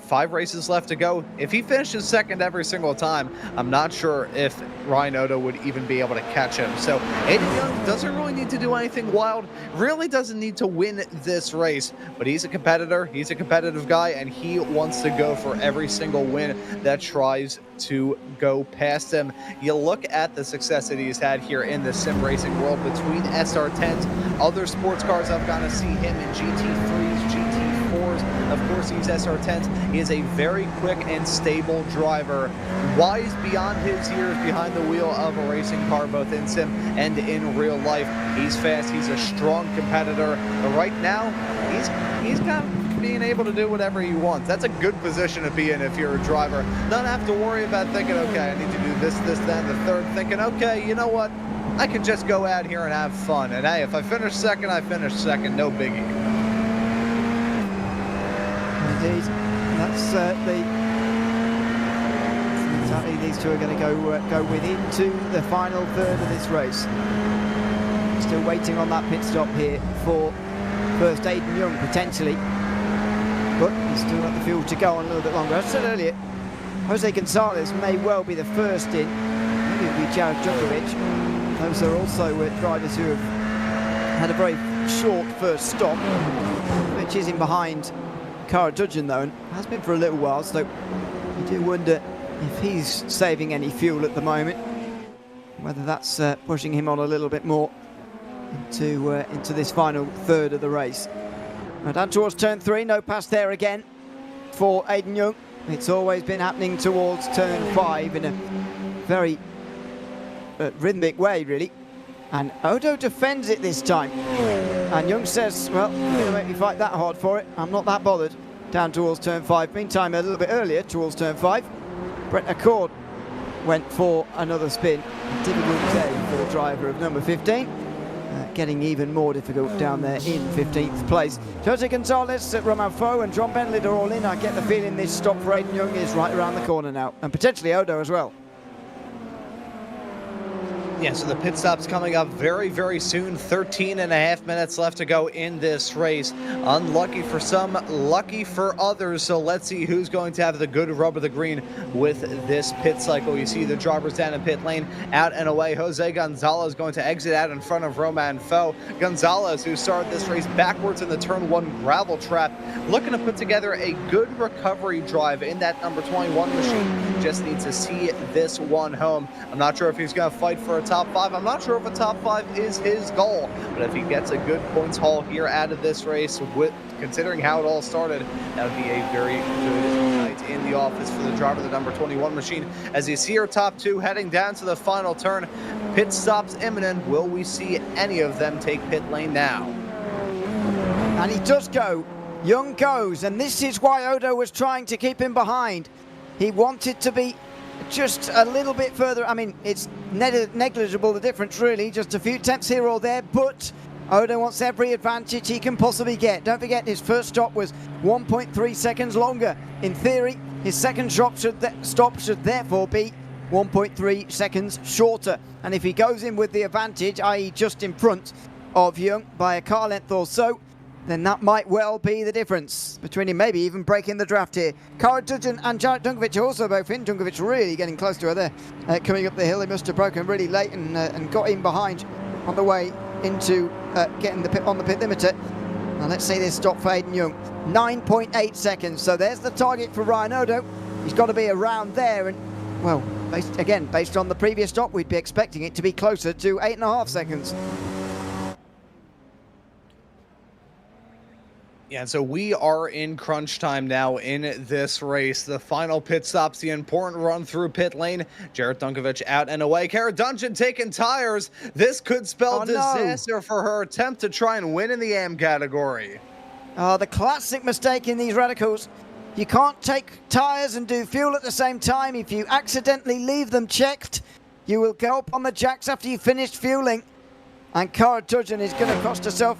5 races left to go. If he finishes second every single time, I'm not sure if Ryan Odo would even be able to catch him. So Aiden Young doesn't really need to do anything wild, really doesn't need to win this race, but he's a competitor, he's a competitive guy, and he wants to go for every single win that tries to go past him. You look at the success that he's had here in the sim racing world between SR10s, other sports cars. I've gotten to see him in GT3s, GT4s, of course these SR10s. He is a very quick and stable driver, wise beyond his years behind the wheel of a racing car, both in sim and in real life. He's fast, he's a strong competitor, but right now he's kind of being able to do whatever he wants. That's a good position to be in if you're a driver. Not have to worry about thinking, okay, I need to do this, that, and the third. Thinking, okay, you know what? I can just go out here and have fun. And hey, if I finish second, I finish second. No biggie. Indeed. That's exactly these two are going to go with into the final third of this race. Still waiting on that pit stop here for first Aiden Young, potentially. But he's still got the fuel to go on a little bit longer. As I said earlier, Jose Gonzalez may well be the first in. Maybe it'll be Jared Djokovic. Those are also drivers who have had a very short first stop, which is in behind Cara Dudgeon, though, and has been for a little while, so you do wonder if he's saving any fuel at the moment, whether that's pushing him on a little bit more into this final third of the race. Now down towards turn 3, no pass there again for Aiden Young. It's always been happening towards turn 5 in a very rhythmic way, really. And Odo defends it this time. And Young says, well, you're going to make me fight that hard for it. I'm not that bothered. Down towards turn 5. Meantime, a little bit earlier towards turn 5, Brett Accord went for another spin. A difficult day for the driver of number 15. Getting even more difficult down there in 15th place. Jose Gonzalez, Romain Faux and John Bentley are all in. I get the feeling this stop for Aiden Young is right around the corner now. And potentially Odo as well. Yeah, so the pit stop's coming up very, very soon. 13.5 minutes left to go in this race. Unlucky for some, lucky for others. So let's see who's going to have the good rub of the green with this pit cycle. You see the drivers down in pit lane, out and away. Jose Gonzalez going to exit out in front of Romain Faux. Gonzalez, who started this race backwards in the turn 1 gravel trap, looking to put together a good recovery drive in that number 21 machine. Just needs to see this one home. I'm not sure if he's going to fight for a top 5. I'm not sure if a top 5 is his goal, but if he gets a good points haul here out of this race, with considering how it all started, that would be a very good night in the office for the driver of the number 21 machine. As you see our top 2 heading down to the final turn, pit stops imminent. Will we see any of them take pit lane now? And he does go. Young goes, and this is why Odo was trying to keep him behind. He wanted to be just a little bit further. I mean, it's negligible, the difference, really. Just a few tenths here or there, but Odo wants every advantage he can possibly get. Don't forget, his first stop was 1.3 seconds longer. In theory, his second stop should therefore be 1.3 seconds shorter. And if he goes in with the advantage, i.e. just in front of Young by a car length or so, then that might well be the difference between him, maybe even breaking the draft here. Cara Dudgeon and Jared Dunkovic are also both in. Dunkovic really getting close to her there. Coming up the hill, he must have broken really late and got in behind on the way into getting the pit on the pit limiter. Now let's see this stop for Aiden Young. 9.8 seconds, so there's the target for Ryan Odo. He's got to be around there, and well, based on the previous stop, we'd be expecting it to be closer to 8.5 seconds. Yeah, so we are in crunch time now in this race. The final pit stop's the important run through pit lane. Jared Dunkovic out and away. Cara Dudgeon taking tires. This could spell disaster for her attempt to try and win in the AM category. The classic mistake in these radicals. You can't take tyres and do fuel at the same time. If you accidentally leave them checked, you will go up on the jacks after you've finished fueling. And Cara Dudgeon is going to cost herself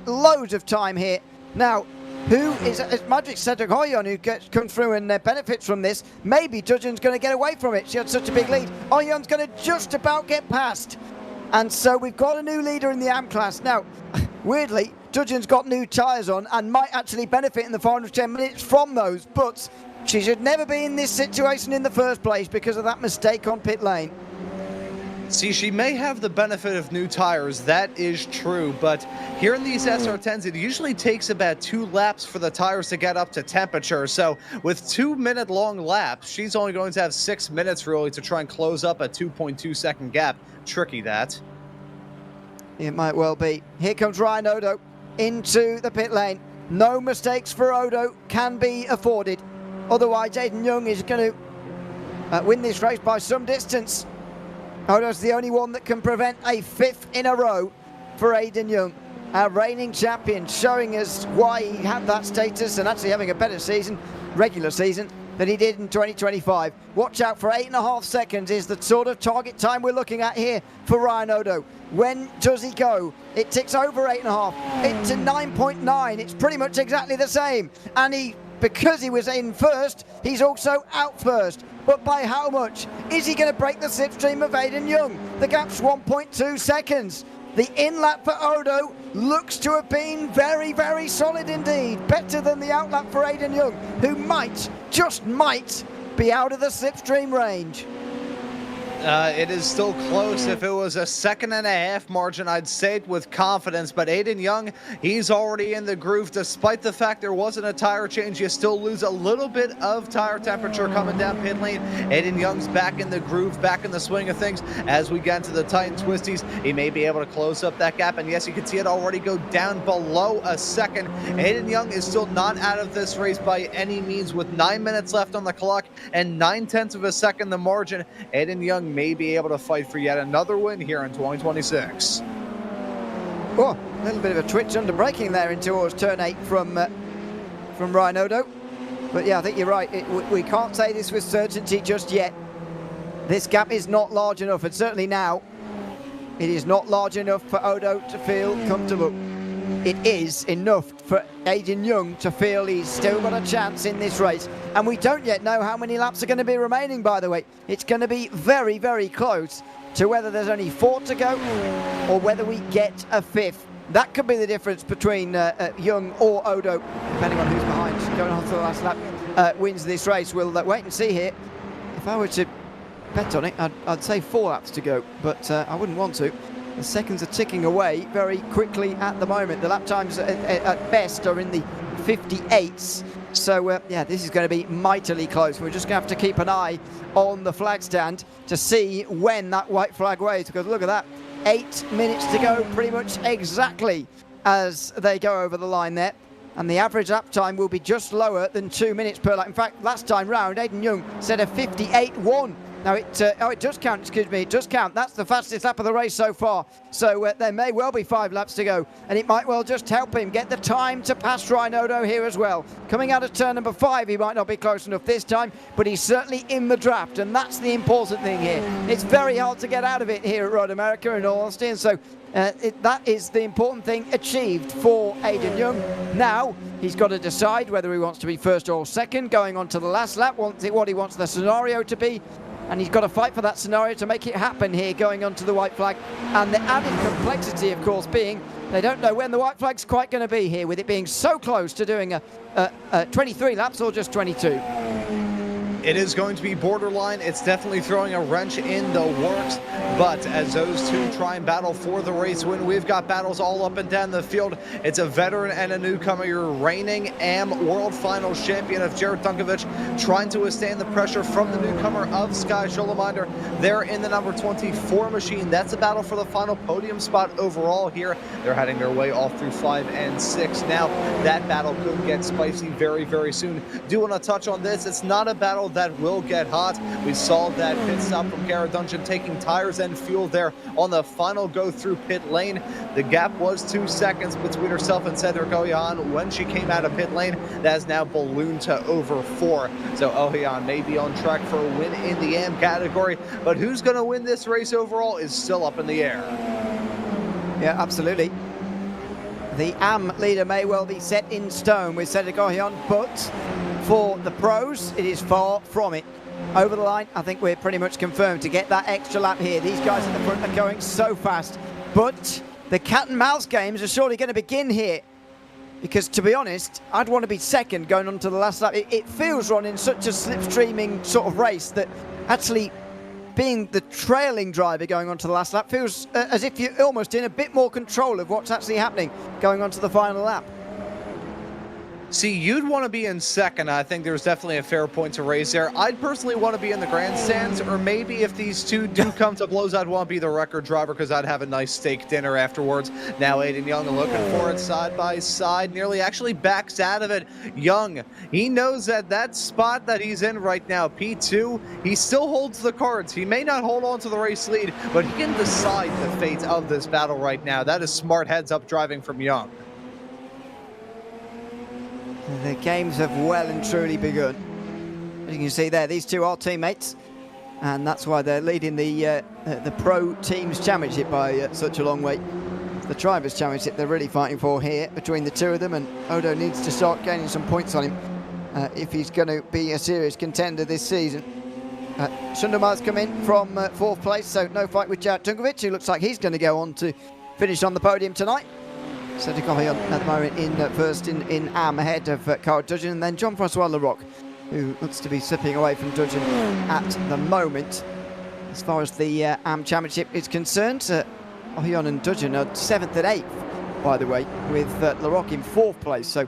loads of time here. Now, who is Magic Cedric Hoyon, who comes through and benefits from this? Maybe Dudgeon's going to get away from it. She had such a big lead. Hoyon's going to just about get past. And so we've got a new leader in the AM class. Now, weirdly, Dudgeon's got new tyres on and might actually benefit in the final 10 minutes from those. But she should never be in this situation in the first place because of that mistake on pit lane. See, she may have the benefit of new tires, that is true, but here in these SR10s, it usually takes about 2 laps for the tires to get up to temperature. So with 2-minute long laps, she's only going to have 6 minutes really to try and close up a 2.2 second gap. Tricky, that. It might well be. Here comes Ryan Odo into the pit lane. No mistakes for Odo can be afforded. Otherwise, Aiden Young is going to win this race by some distance. Odo's the only one that can prevent a 5th in a row for Aiden Young, our reigning champion, showing us why he had that status and actually having a better season, regular season, than he did in 2025. Watch out for 8.5 seconds is the sort of target time we're looking at here for Ryan Odo. When does he go? It ticks over 8.5. It's a 9.9. It's pretty much exactly the same. And because he was in first, he's also out first. But by how much? Is he going to break the slipstream of Aiden Young? The gap's 1.2 seconds. The in-lap for Odo looks to have been very, very solid indeed. Better than the out-lap for Aiden Young, who might, just might, be out of the slipstream range. It is still close. If it was a 1.5 second margin, I'd say it with confidence. But Aiden Young, he's already in the groove. Despite the fact there wasn't a tire change, you still lose a little bit of tire temperature coming down pit lane. Aiden Young's back in the groove, back in the swing of things. As we get into the tight and twisties, he may be able to close up that gap. And yes, you can see it already go down below a second. Aiden Young is still not out of this race by any means. With 9 minutes left on the clock and 0.9 of a second the margin, Aiden Young may be able to fight for yet another win here in 2026. Oh, a little bit of a twitch under braking there in towards turn 8 from Ryan Odo. But yeah, I think you're right. We can't say this with certainty just yet. This gap is not large enough, and certainly now, it is not large enough for Odo to feel comfortable. It is enough for Aiden Young to feel he's still got a chance in this race. And we don't yet know how many laps are going to be remaining, by the way. It's going to be very, very close to whether there's only 4 to go or whether we get a 5th. That could be the difference between Young or Odo, depending on who's behind. Going on to the last lap wins this race. We'll wait and see here. If I were to bet on it, I'd say 4 laps to go, but I wouldn't want to. The seconds are ticking away very quickly at the moment. The lap times at best are in the 58s. So, yeah, this is going to be mightily close. We're just going to have to keep an eye on the flag stand to see when that white flag waves. Because look at that, 8 minutes to go, pretty much exactly as they go over the line there. And the average lap time will be just lower than 2 minutes per lap. In fact, last time round, Aiden Young said a 58.1. Now, it does count, excuse me, it does count. That's the fastest lap of the race so far. So there may well be 5 laps to go, and it might well just help him get the time to pass Ryan Odo here as well. Coming out of turn number 5, he might not be close enough this time, but he's certainly in the draft, and that's the important thing here. It's very hard to get out of it here at Road America, in all honesty, and so that is the important thing achieved for Aiden Young. Now, he's got to decide whether he wants to be first or second, going on to the last lap, what he wants the scenario to be. And he's got to fight for that scenario to make it happen here, going onto the white flag. And the added complexity, of course, being they don't know when the white flag's quite going to be here, with it being so close to doing a 23 laps or just 22. It is going to be borderline. It's definitely throwing a wrench in the works. But as those two try and battle for the race win, we've got battles all up and down the field. It's a veteran and a newcomer. Your reigning AM World Finals champion of Jared Dunkovic trying to withstand the pressure from the newcomer of Sky Scholeminder. They're in the number 24 machine. That's a battle for the final podium spot overall here. They're heading their way all through 5 and 6. Now, that battle could get spicy very, very soon. Do want to touch on this. It's not a battle that will get hot. We saw that pit stop from Kara Dungeon taking tires and fuel there on the final go through pit lane. The gap was 2 seconds between herself and Cedric Ohian when she came out of pit lane. That has now ballooned to over 4. So Ohian may be on track for a win in the AM category, but who's going to win this race overall is still up in the air. Yeah, absolutely. The AM leader may well be set in stone with Cedric Ohian, but for the pros, it is far from it. Over the line, I think we're pretty much confirmed to get that extra lap here. These guys at the front are going so fast, but the cat and mouse games are surely going to begin here. Because to be honest, I'd want to be second going on to the last lap. It feels, Ron, in such a slipstreaming sort of race that actually being the trailing driver going on to the last lap feels as if you're almost in a bit more control of what's actually happening going on to the final lap. See, you'd want to be in second. I think there's definitely a fair point to raise there. I'd personally want to be in the grandstands, or maybe if these two do come to blows, I'd want to be the record driver because I'd have a nice steak dinner afterwards. Now Aiden Young looking for it side by side, nearly actually backs out of it. Young, he knows that spot that he's in right now, P2, he still holds the cards. He may not hold on to the race lead, but he can decide the fate of this battle right now. That is smart heads-up driving from Young. The games have well and truly begun. As you can see there, these two are teammates, and that's why they're leading the Pro Teams Championship by such a long way. It's the Drivers' Championship they're really fighting for here between the two of them, and Odo needs to start gaining some points on him if he's going to be a serious contender this season. Shundamar's come in from 4th place, so no fight with Jared Tunkovic, who looks like he's going to go on to finish on the podium tonight. Cedric Ohian at the moment in first in AM ahead of Cara Dudgeon, and then Jean-Francois Larocque, who looks to be slipping away from Dudgeon at the moment. As far as the AM Championship is concerned, Ohian and Dudgeon are 7th and 8th, by the way, with Larocque in 4th place. So,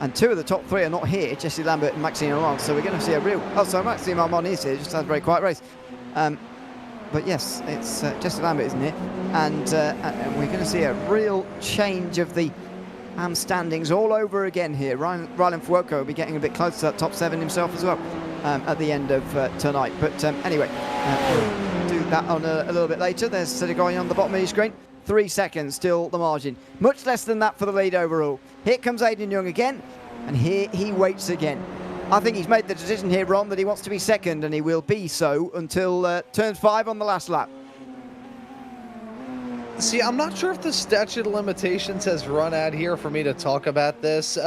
and 2 of the top 3 are not here, Jesse Lambert and Maxime Armand. So we're going to see a real... Oh, so Maxime Armand is here, just had a very quiet race. But yes, it's Jesse Lambert, isn't it? And we're going to see a real change of the AM standings all over again here. Rylan Fuoco will be getting a bit close to that top 7 himself as well at the end of tonight. But anyway, we'll do that on a little bit later. There's Cedric Ohian on the bottom of your screen. 3 seconds still the margin. Much less than that for the lead overall. Here comes Aiden Young again, and here he waits again. I think he's made the decision here, Ron, that he wants to be second, and he will be so until turn 5 on the last lap. See, I'm not sure if the statute of limitations has run out here for me to talk about this.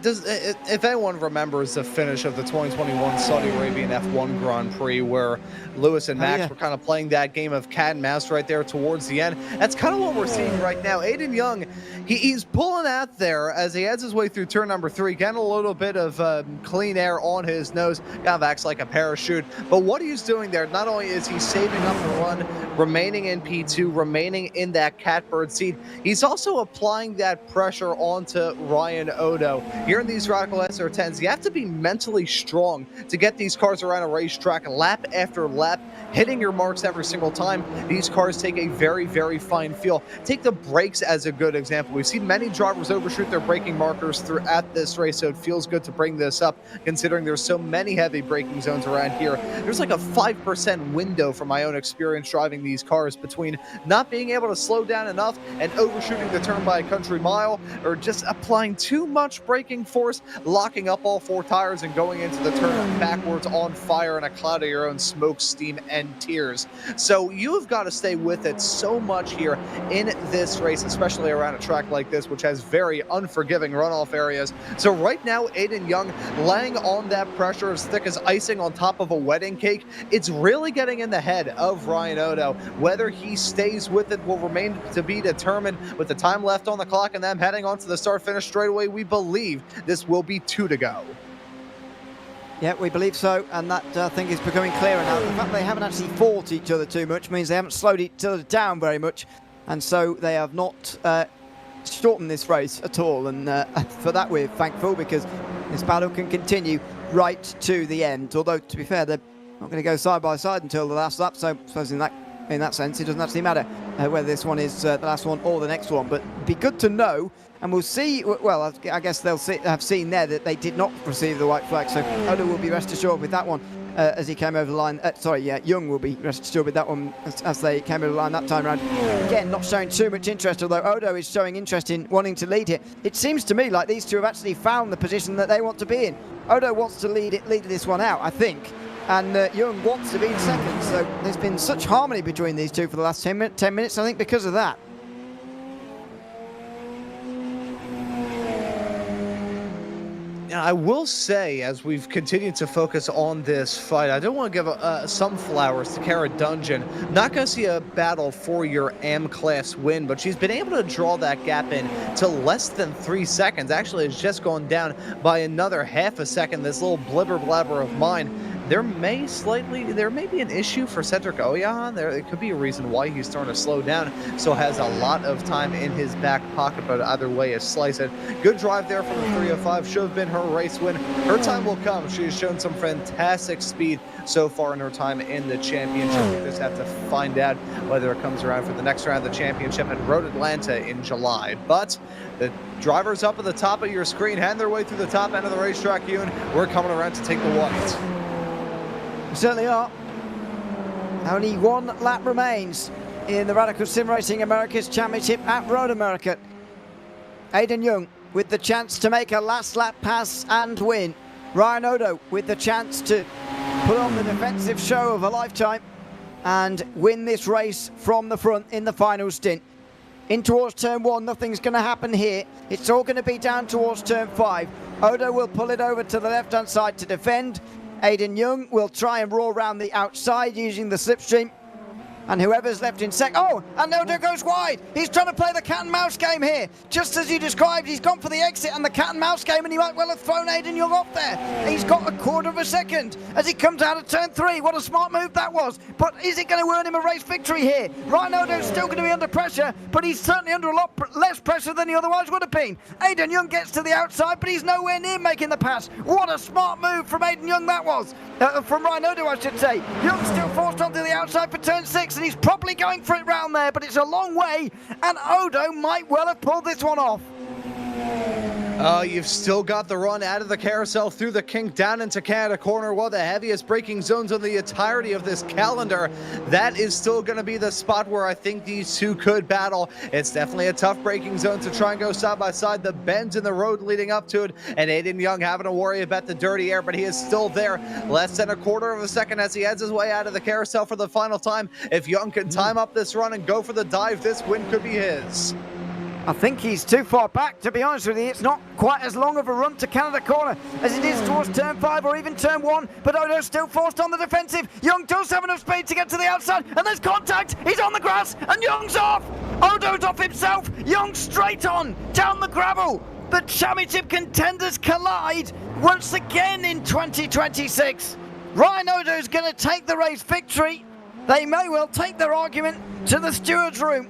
If anyone remembers the finish of the 2021 Saudi Arabian F1 Grand Prix, where Lewis and Max were kind of playing that game of cat and mouse right there towards the end, that's kind of what we're seeing right now. Aiden Young, he's pulling out there as he heads his way through turn number 3, getting a little bit of clean air on his nose, kind of acts like a parachute. But what he's doing there, not only is he saving up the run, remaining in P2, remaining in that catbird seat, he's also applying that pressure onto Ryan Odo. Here in these Radical SR10s, you have to be mentally strong to get these cars around a racetrack lap after lap, hitting your marks every single time. These cars take a very, very fine feel. Take the brakes as a good example. We've seen many drivers overshoot their braking markers throughout this race, so it feels good to bring this up, considering there's so many heavy braking zones around here. There's like a 5% window from my own experience driving these cars between not being able to slow down enough and overshooting the turn by a country mile, or just applying too much braking force, locking up all 4 tires and going into the turn backwards on fire in a cloud of your own smoke, steam, and tears. So you've got to stay with it so much here in this race, especially around a track like this, which has very unforgiving runoff areas. So right now, Aiden Young laying on that pressure as thick as icing on top of a wedding cake. It's really getting in the head of Ryan Odo. Whether he stays with it will remain to be determined. With the time left on the clock and them heading on to the start-finish straightaway, we believe this will be 2 to go. Yeah, we believe so, and that I think is becoming clearer now. The fact they haven't actually fought each other too much means they haven't slowed each other down very much, and so they have not shortened this race at all, and for that we're thankful, because this battle can continue right to the end. Although, to be fair, they're not going to go side by side until the last lap, so I suppose in that in that sense. It doesn't actually matter whether this one is the last one or the next one, but it'd be good to know. And we'll see, well, I guess they'll have seen there that they did not receive the white flag, so Odo will be rest assured with that one as he came over the line. Young will be rest assured with that one as they came over the line that time around. Again, not showing too much interest, although Odo is showing interest in wanting to lead here. It seems to me like these two have actually found the position that they want to be in. Odo wants to lead this one out, I think, and Young wants to be in second, so there's been such harmony between these two for the last 10 minutes, I think, because of that. I will say, as we've continued to focus on this fight, I do want to give some flowers to Cara Dungey. Not going to see a battle for your AM class win, but she's been able to draw that gap in to less than 3 seconds. Actually, it's just gone down by another half a second. This little blibber blabber of mine. There may be an issue for Cedric Oyahan. It could be a reason why he's starting to slow down, so has a lot of time in his back pocket, but either way, a slice it. Good drive there from the 305. Should have been her race win. Her time will come. She has shown some fantastic speed so far in her time in the championship. We just have to find out whether it comes around for the next round of the championship at Road Atlanta in July. But the drivers up at the top of your screen heading their way through the top end of the racetrack, Ewan. We're coming around to take the white. Certainly are. Only one lap remains in the Radical Sim Racing Americas Championship at Road America. Aidan Young with the chance to make a last lap pass and win. Ryan Odo with the chance to put on the defensive show of a lifetime and win this race from the front in the final stint. In towards turn 1, nothing's going to happen here. It's all going to be down towards turn 5. Odo will pull it over to the left-hand side to defend. Aidan Young will try and roar around the outside using the slipstream. And whoever's left in second... Oh, and Odo goes wide. He's trying to play the cat and mouse game here. Just as you described, he's gone for the exit and the cat and mouse game, and he might well have thrown Aidan Young off there. He's got a quarter of a second as he comes out of turn 3. What a smart move that was. But is it going to earn him a race victory here? Ryan Odo's still going to be under pressure, but he's certainly under a lot less pressure than he otherwise would have been. Aidan Young gets to the outside, but he's nowhere near making the pass. What a smart move from Aidan Young that was. From Ryan Odo, I should say. Young still forced onto the outside for turn 6, and he's probably going for it round there, but it's a long way, and Odo might well have pulled this one off. You've still got the run out of the carousel through the kink down into Canada corner, one of the heaviest braking zones on the entirety of this calendar. That is still going to be the spot where I think these two could battle. It's definitely a tough braking zone to try and go side by side. The bends in the road leading up to it, and Aidan Young having to worry about the dirty air, but he is still there. Less than a quarter of a second as he heads his way out of the carousel for the final time. If Young can time up this run and go for the dive, this win could be his. I think he's too far back, to be honest with you. It's not quite as long of a run to Canada corner as it is towards turn 5 or even turn 1, but Odo's still forced on the defensive. Young does have enough speed to get to the outside, and there's contact. He's on the grass, and Young's off. Odo's off himself. Young straight on, down the gravel. The championship contenders collide once again in 2026. Ryan Odo's going to take the race victory. They may well take their argument to the steward's room.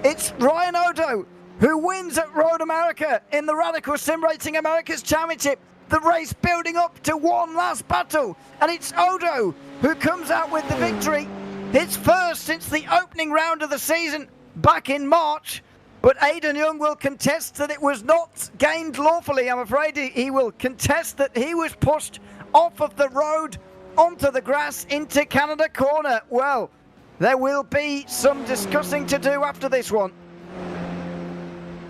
It's Ryan Odo who wins at Road America in the Radical Sim Racing Americas Championship. The race building up to one last battle, and it's Odo who comes out with the victory. His first since the opening round of the season back in March, but Aidan Young will contest that it was not gained lawfully. I'm afraid he will contest that he was pushed off of the road onto the grass into Canada corner. Well, there will be some discussing to do after this one.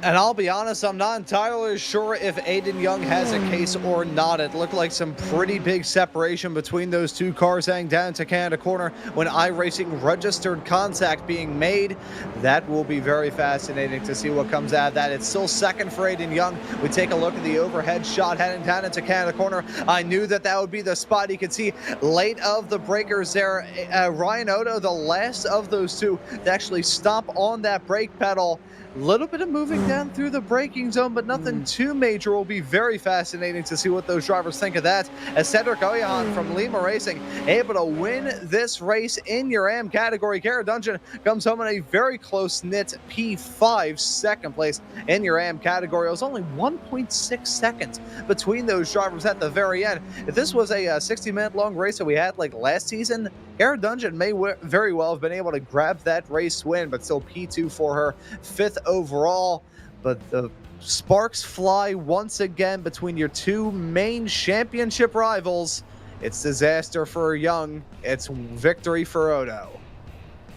And I'll be honest, I'm not entirely sure if Aidan Young has a case or not. It looked like some pretty big separation between those two cars heading down to Canada corner when iRacing registered contact being made. That will be very fascinating to see what comes out of that. It's still second for Aidan Young. We take a look at the overhead shot heading down into Canada corner. I knew that would be the spot. You can see late of the breakers there. Ryan Odo, the last of those two to actually stop on that brake pedal. A little bit of moving down through the braking zone, but nothing too major. Will be very fascinating to see what those drivers think of that. As Cedric Oyahan from Lima Racing able to win this race in your AM category. Cara Dungey comes home in a very close-knit P5 second place in your AM category. It was only 1.6 seconds between those drivers at the very end. If this was a 60-minute long race that we had like last season, Air Dungeon may very well have been able to grab that race win, but still P2 for her, 5th overall. But the sparks fly once again between your two main championship rivals. It's disaster for Young. It's victory for Odo.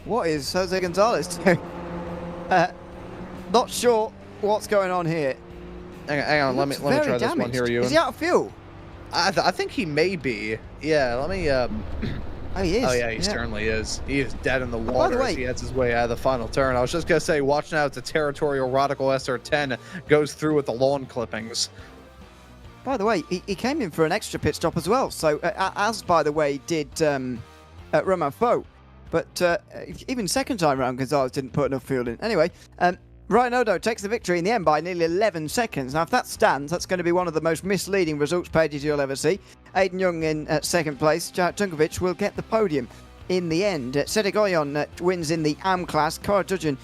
What is Jose Gonzalez doing? Not sure what's going on here. Hang on, let me try damaged. this one here, Ewan. Is he out of fuel? I think he may be. Yeah, let me. Oh, he is. Oh yeah, he certainly is. He is dead in the water by the way, as he heads his way out of the final turn. I was just gonna say, watch now as the territorial Radical SR10 goes through with the lawn clippings. By the way, he came in for an extra pit stop as well. So, as by the way did Romain Faux. But even second time round, Gonzalez didn't put enough fuel in. Anyway, Ryan Odo takes the victory in the end by nearly 11 seconds. Now, if that stands, that's going to be one of the most misleading results pages you'll ever see. Aiden Young in second place. Jarek Tunkovic will get the podium in the end. Sedegoyon wins in the AM class. Cara Dudgeon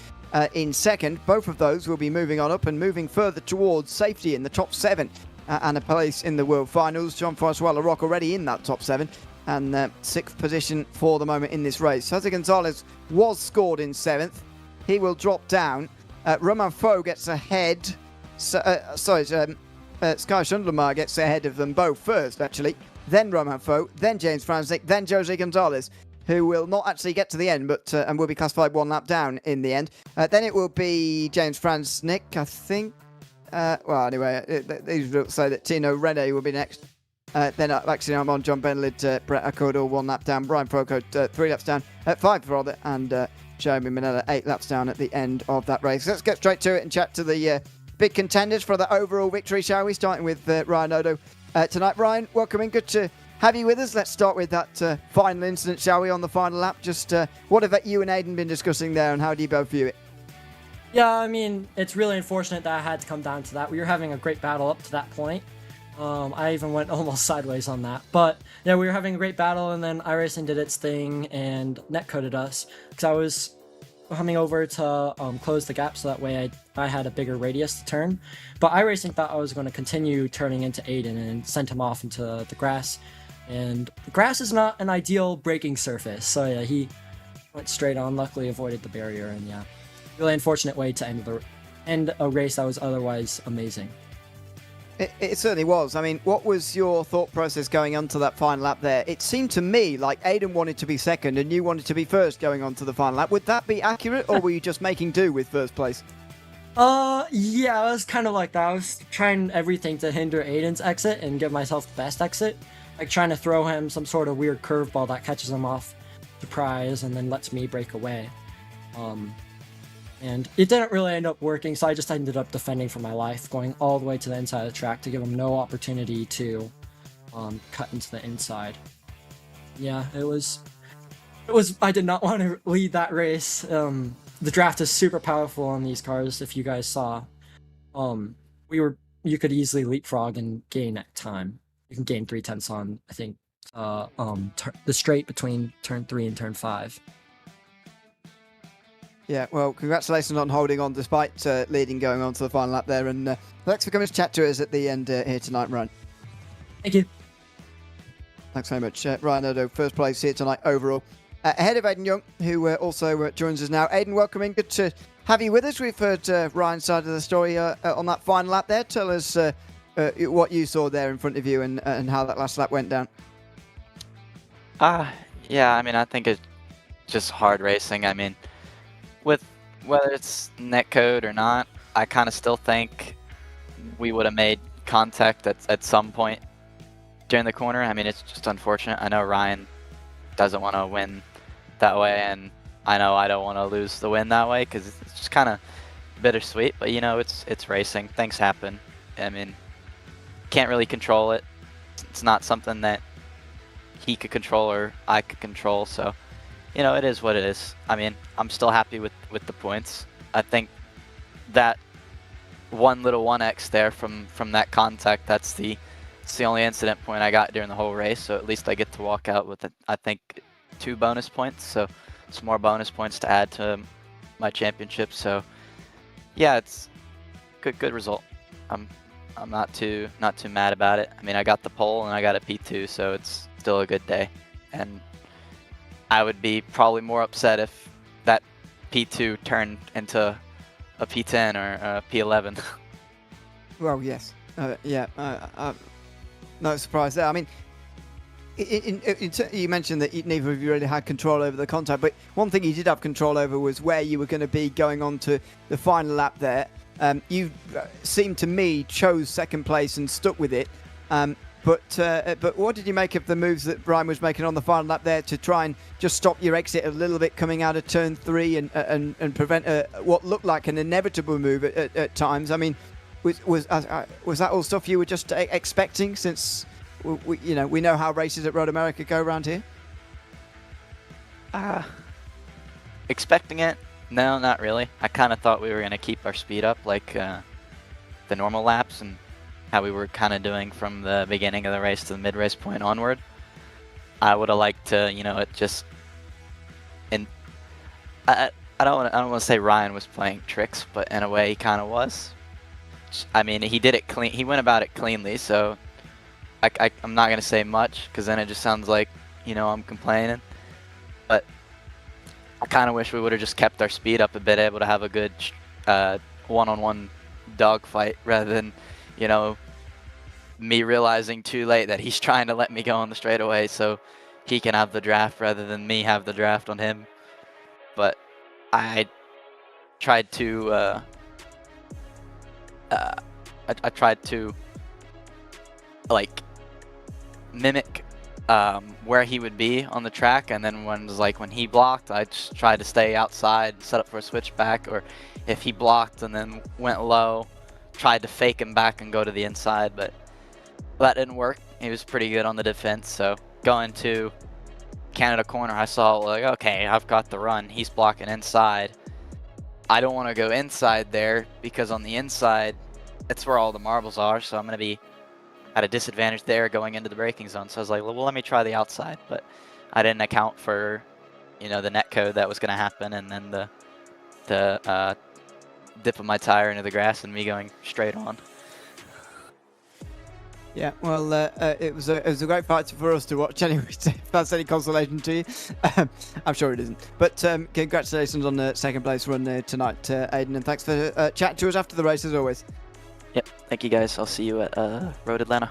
in second. Both of those will be moving on up and moving further towards safety in the top 7 and a place in the World Finals. Jean-Francois Larocque already in that top 7. And 6th position for the moment in this race. Jose Gonzalez was scored in 7th. He will drop down. Romain Faux gets ahead. Sky Schundlermeyer gets ahead of them both first, actually. Then Romain Faux, then James Franznik, then Jose Gonzalez, who will not actually get to the end, but and will be classified 1 lap down in the end. Then it will be James Franznik, I think. Well, anyway, these results say that Tino Rene will be next. Then actually I'm on John Benlid, Brett Accordo 1 lap down, Brian Proco 3 laps down, 5 rather, and Jeremy Minella 8 laps down at the end of that race. Let's get straight to it and chat to the big contenders for the overall victory, shall we? Starting with Ryan Odo tonight. Ryan, welcome in. Good to have you with us. Let's start with that final incident, shall we, on the final lap. Just what have you and Aiden been discussing there, and how do you both view it? Yeah, I mean, it's really unfortunate that I had to come down to that. We were having a great battle up to that point. I even went almost sideways on that. But yeah, we were having a great battle, and then iRacing did its thing and netcoded us. Because I was coming over to close the gap so that way I had a bigger radius to turn. But iRacing thought I was going to continue turning into Aiden and sent him off into the grass. And the grass is not an ideal braking surface. So yeah, he went straight on, luckily avoided the barrier. And yeah, really unfortunate way to end a race that was otherwise amazing. It certainly was. I mean, what was your thought process going on to that final lap there? It seemed to me like Aiden wanted to be second and you wanted to be first going on to the final lap. Would that be accurate, or were you just making do with first place? Yeah, it was kind of like that. I was trying everything to hinder Aiden's exit and give myself the best exit. Like trying to throw him some sort of weird curveball that catches him off surprise and then lets me break away. And it didn't really end up working, so I just ended up defending for my life, going all the way to the inside of the track to give him no opportunity to cut into the inside. Yeah, it was. I did not want to lead that race. The draft is super powerful on these cars. If you guys saw, you could easily leapfrog and gain time. You can gain 3/10 on, I think, the straight between turn 3 and turn 5. Yeah, well, congratulations on holding on despite leading going on to the final lap there. And thanks for coming to chat to us at the end here tonight, Ryan. Thank you. Thanks very much. Ryan Odo, first place here tonight overall. Ahead of Aiden Young, who also joins us now. Aiden, welcome in. Good to have you with us. We've heard Ryan's side of the story on that final lap there. Tell us what you saw there in front of you and how that last lap went down. Yeah, I mean, I think it's just hard racing. I mean, with whether it's netcode or not, I kind of still think we would have made contact at some point during the corner. I mean, it's just unfortunate. I know Ryan doesn't want to win that way, and I know I don't want to lose the win that way because it's just kind of bittersweet. But you know, it's racing. Things happen. I mean, can't really control it. It's not something that he could control or I could control. So, you know, it is what it is. I mean, I'm still happy with the points. I think that one little 1x there from that contact, it's the only incident point I got during the whole race. So at least I get to walk out with, I think, 2 bonus points. So some more bonus points to add to my championship. So yeah, it's good result. I'm not too mad about it. I mean, I got the pole and I got a P2, so it's still a good day. And I would be probably more upset if that P2 turned into a P10 or a P11. Well, yes. No surprise there. I mean, you mentioned that neither of you really had control over the contact, but one thing you did have control over was where you were going to be going on to the final lap there. You seemed to me chose second place and stuck with it. But what did you make of the moves that Brian was making on the final lap there to try and just stop your exit a little bit coming out of turn 3 and prevent what looked like an inevitable move at times? I mean, was that all stuff you were just expecting, since we know how races at Road America go around here? Expecting it? No, not really. I kind of thought we were going to keep our speed up like the normal laps and how we were kind of doing from the beginning of the race to the mid-race point onward. I would have liked to, it just... And I don't want to say Ryan was playing tricks, but in a way he kind of was. I mean, he did it clean. He went about it cleanly, so I'm not going to say much, because then it just sounds like, I'm complaining. But I kind of wish we would have just kept our speed up a bit, able to have a good one-on-one dogfight, rather than, me realizing too late that he's trying to let me go on the straightaway so he can have the draft rather than me have the draft on him. But I tried to I tried to like mimic where he would be on the track, and then when he blocked, I just tried to stay outside, set up for a switchback, or if he blocked and then went low, tried to fake him back and go to the inside, but that didn't work. He was pretty good on the defense, so going to Canada corner, I saw okay, I've got the run. He's blocking inside. I don't want to go inside there, because on the inside, it's where all the marbles are, so I'm going to be at a disadvantage there going into the braking zone. So I was like, well, let me try the outside, but I didn't account for, the net code that was going to happen, and then the dip of my tire into the grass and me going straight on. Yeah, well, it was a great fight for us to watch anyway, if that's any consolation to you. I'm sure it isn't. But congratulations on the second place run tonight, Aiden, and thanks for chatting to us after the race, as always. Yep, thank you guys. I'll see you at Road Atlanta.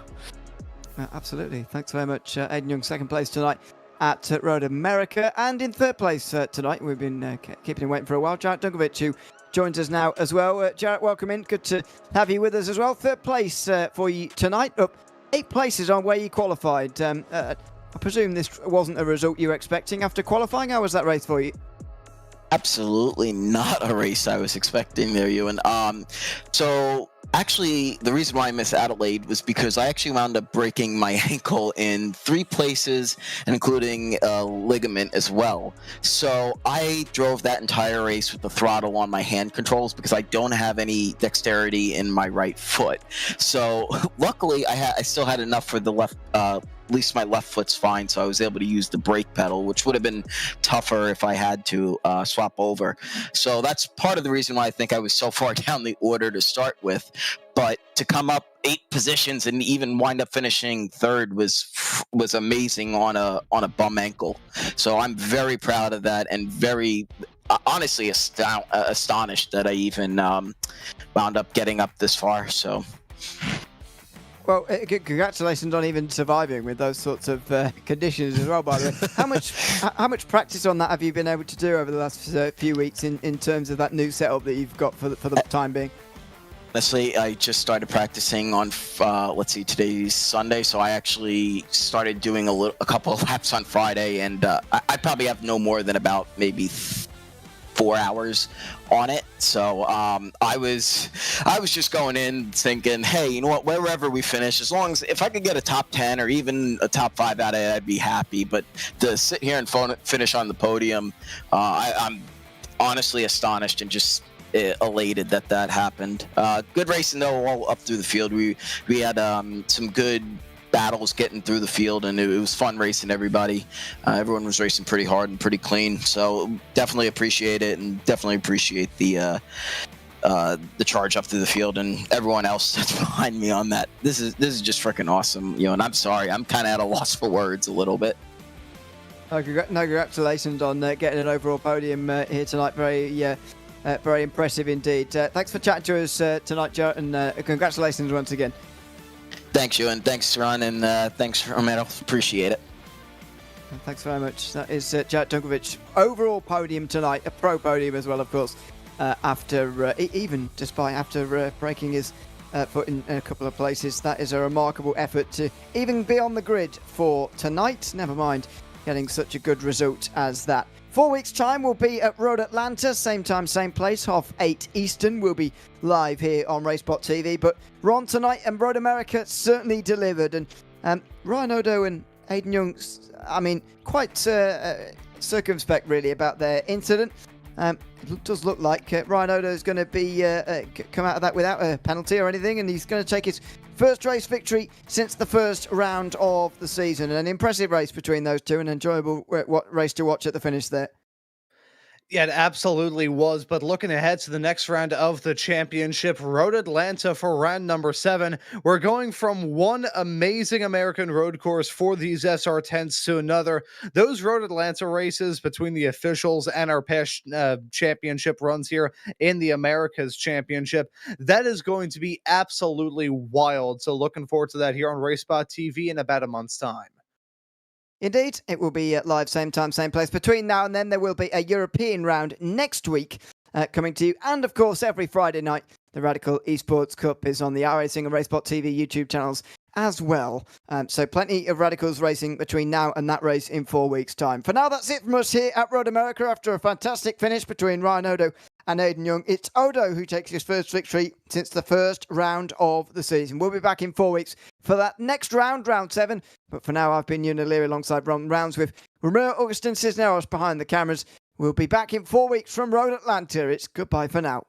Absolutely. Thanks very much, Aiden Young, second place tonight at Road America. And in third place tonight, we've been keeping him waiting for a while, Jarek Dunkovic, who joins us now as well. Jarek, welcome in. Good to have you with us as well. Third place for you tonight. Up 8 places on where you qualified. I presume this wasn't a result you were expecting after qualifying. How was that race for you? Absolutely not a race I was expecting there, Ewan. So actually, the reason why I missed Adelaide was because I actually wound up breaking my ankle in 3 places, including a ligament as well. So I drove that entire race with the throttle on my hand controls because I don't have any dexterity in my right foot. So luckily, I still had enough for the left. At least my left foot's fine, so I was able to use the brake pedal, which would have been tougher if I had to swap over. So that's part of the reason why I think I was so far down the order to start with. But to come up 8 positions and even wind up finishing third was amazing on a bum ankle. So I'm very proud of that, and very honestly astonished that I even wound up getting up this far. So. Well, congratulations on even surviving with those sorts of conditions as well, by the way. How much practice on that have you been able to do over the last few weeks in terms of that new setup that you've got for the time being? Honestly, I just started practicing on, today's Sunday, so I actually started doing a couple of laps on Friday, and I probably have no more than about maybe 4 hours on it. So I was just going in thinking, hey, you know what, wherever we finish, as long as if I could get a top 10 or even a top 5 out of it, I'd be happy. But to sit here and finish on the podium, I'm honestly astonished and just elated that happened. Good racing though, all up through the field. We had some good battles getting through the field, and it was fun racing everybody. Everyone was racing pretty hard and pretty clean, so definitely appreciate it, and definitely appreciate the charge up through the field and everyone else that's behind me on that. This is just freaking awesome, and I'm sorry, I'm kind of at a loss for words a little bit. No, congratulations on getting an overall podium here tonight. Very impressive indeed. Thanks for chatting to us tonight, Joe, and congratulations once again. Thanks, you, and thanks, Ron, and thanks for medal. Appreciate it. Thanks very much. That is Jack Dunkovic. Overall podium tonight, a pro podium as well, of course, after breaking his foot in a couple of places. That is a remarkable effort to even be on the grid for tonight. Never mind getting such a good result as that. 4 weeks' time, we'll be at Road Atlanta, same time, same place, 8:30 Eastern. We'll be live here on RaceSpotTV. But Ron tonight and Road America certainly delivered. And Ryan Odo and Aidan Young, I mean, quite circumspect really about their incident. It does look like Ryan Odo is going to be come out of that without a penalty or anything, and he's going to take his first race victory since the first round of the season. An impressive race between those two, an enjoyable race to watch at the finish there. Yeah, it absolutely was. But looking ahead to the next round of the championship, Road Atlanta for round number 7. We're going from one amazing American road course for these SR10s to another. Those Road Atlanta races between the officials and our past championship runs here in the Americas Championship, that is going to be absolutely wild. So looking forward to that here on RaceSpot TV in about a month's time. Indeed, it will be live same time, same place. Between now and then, there will be a European round next week coming to you. And, of course, every Friday night, the Radical Esports Cup is on the iRacing and RaceSpot TV YouTube channels as well. So plenty of Radicals racing between now and that race in 4 weeks' time. For now, that's it from us here at Road America after a fantastic finish between Ryan Odo and Aidan Young. It's Odo who takes his first victory since the first round of the season. We'll be back in 4 weeks for that next round, round 7. But for now, I've been Ewan O'Leary alongside Ron Rounds with Romero Augustin Cisneros behind the cameras. We'll be back in 4 weeks from Road Atlanta. It's goodbye for now.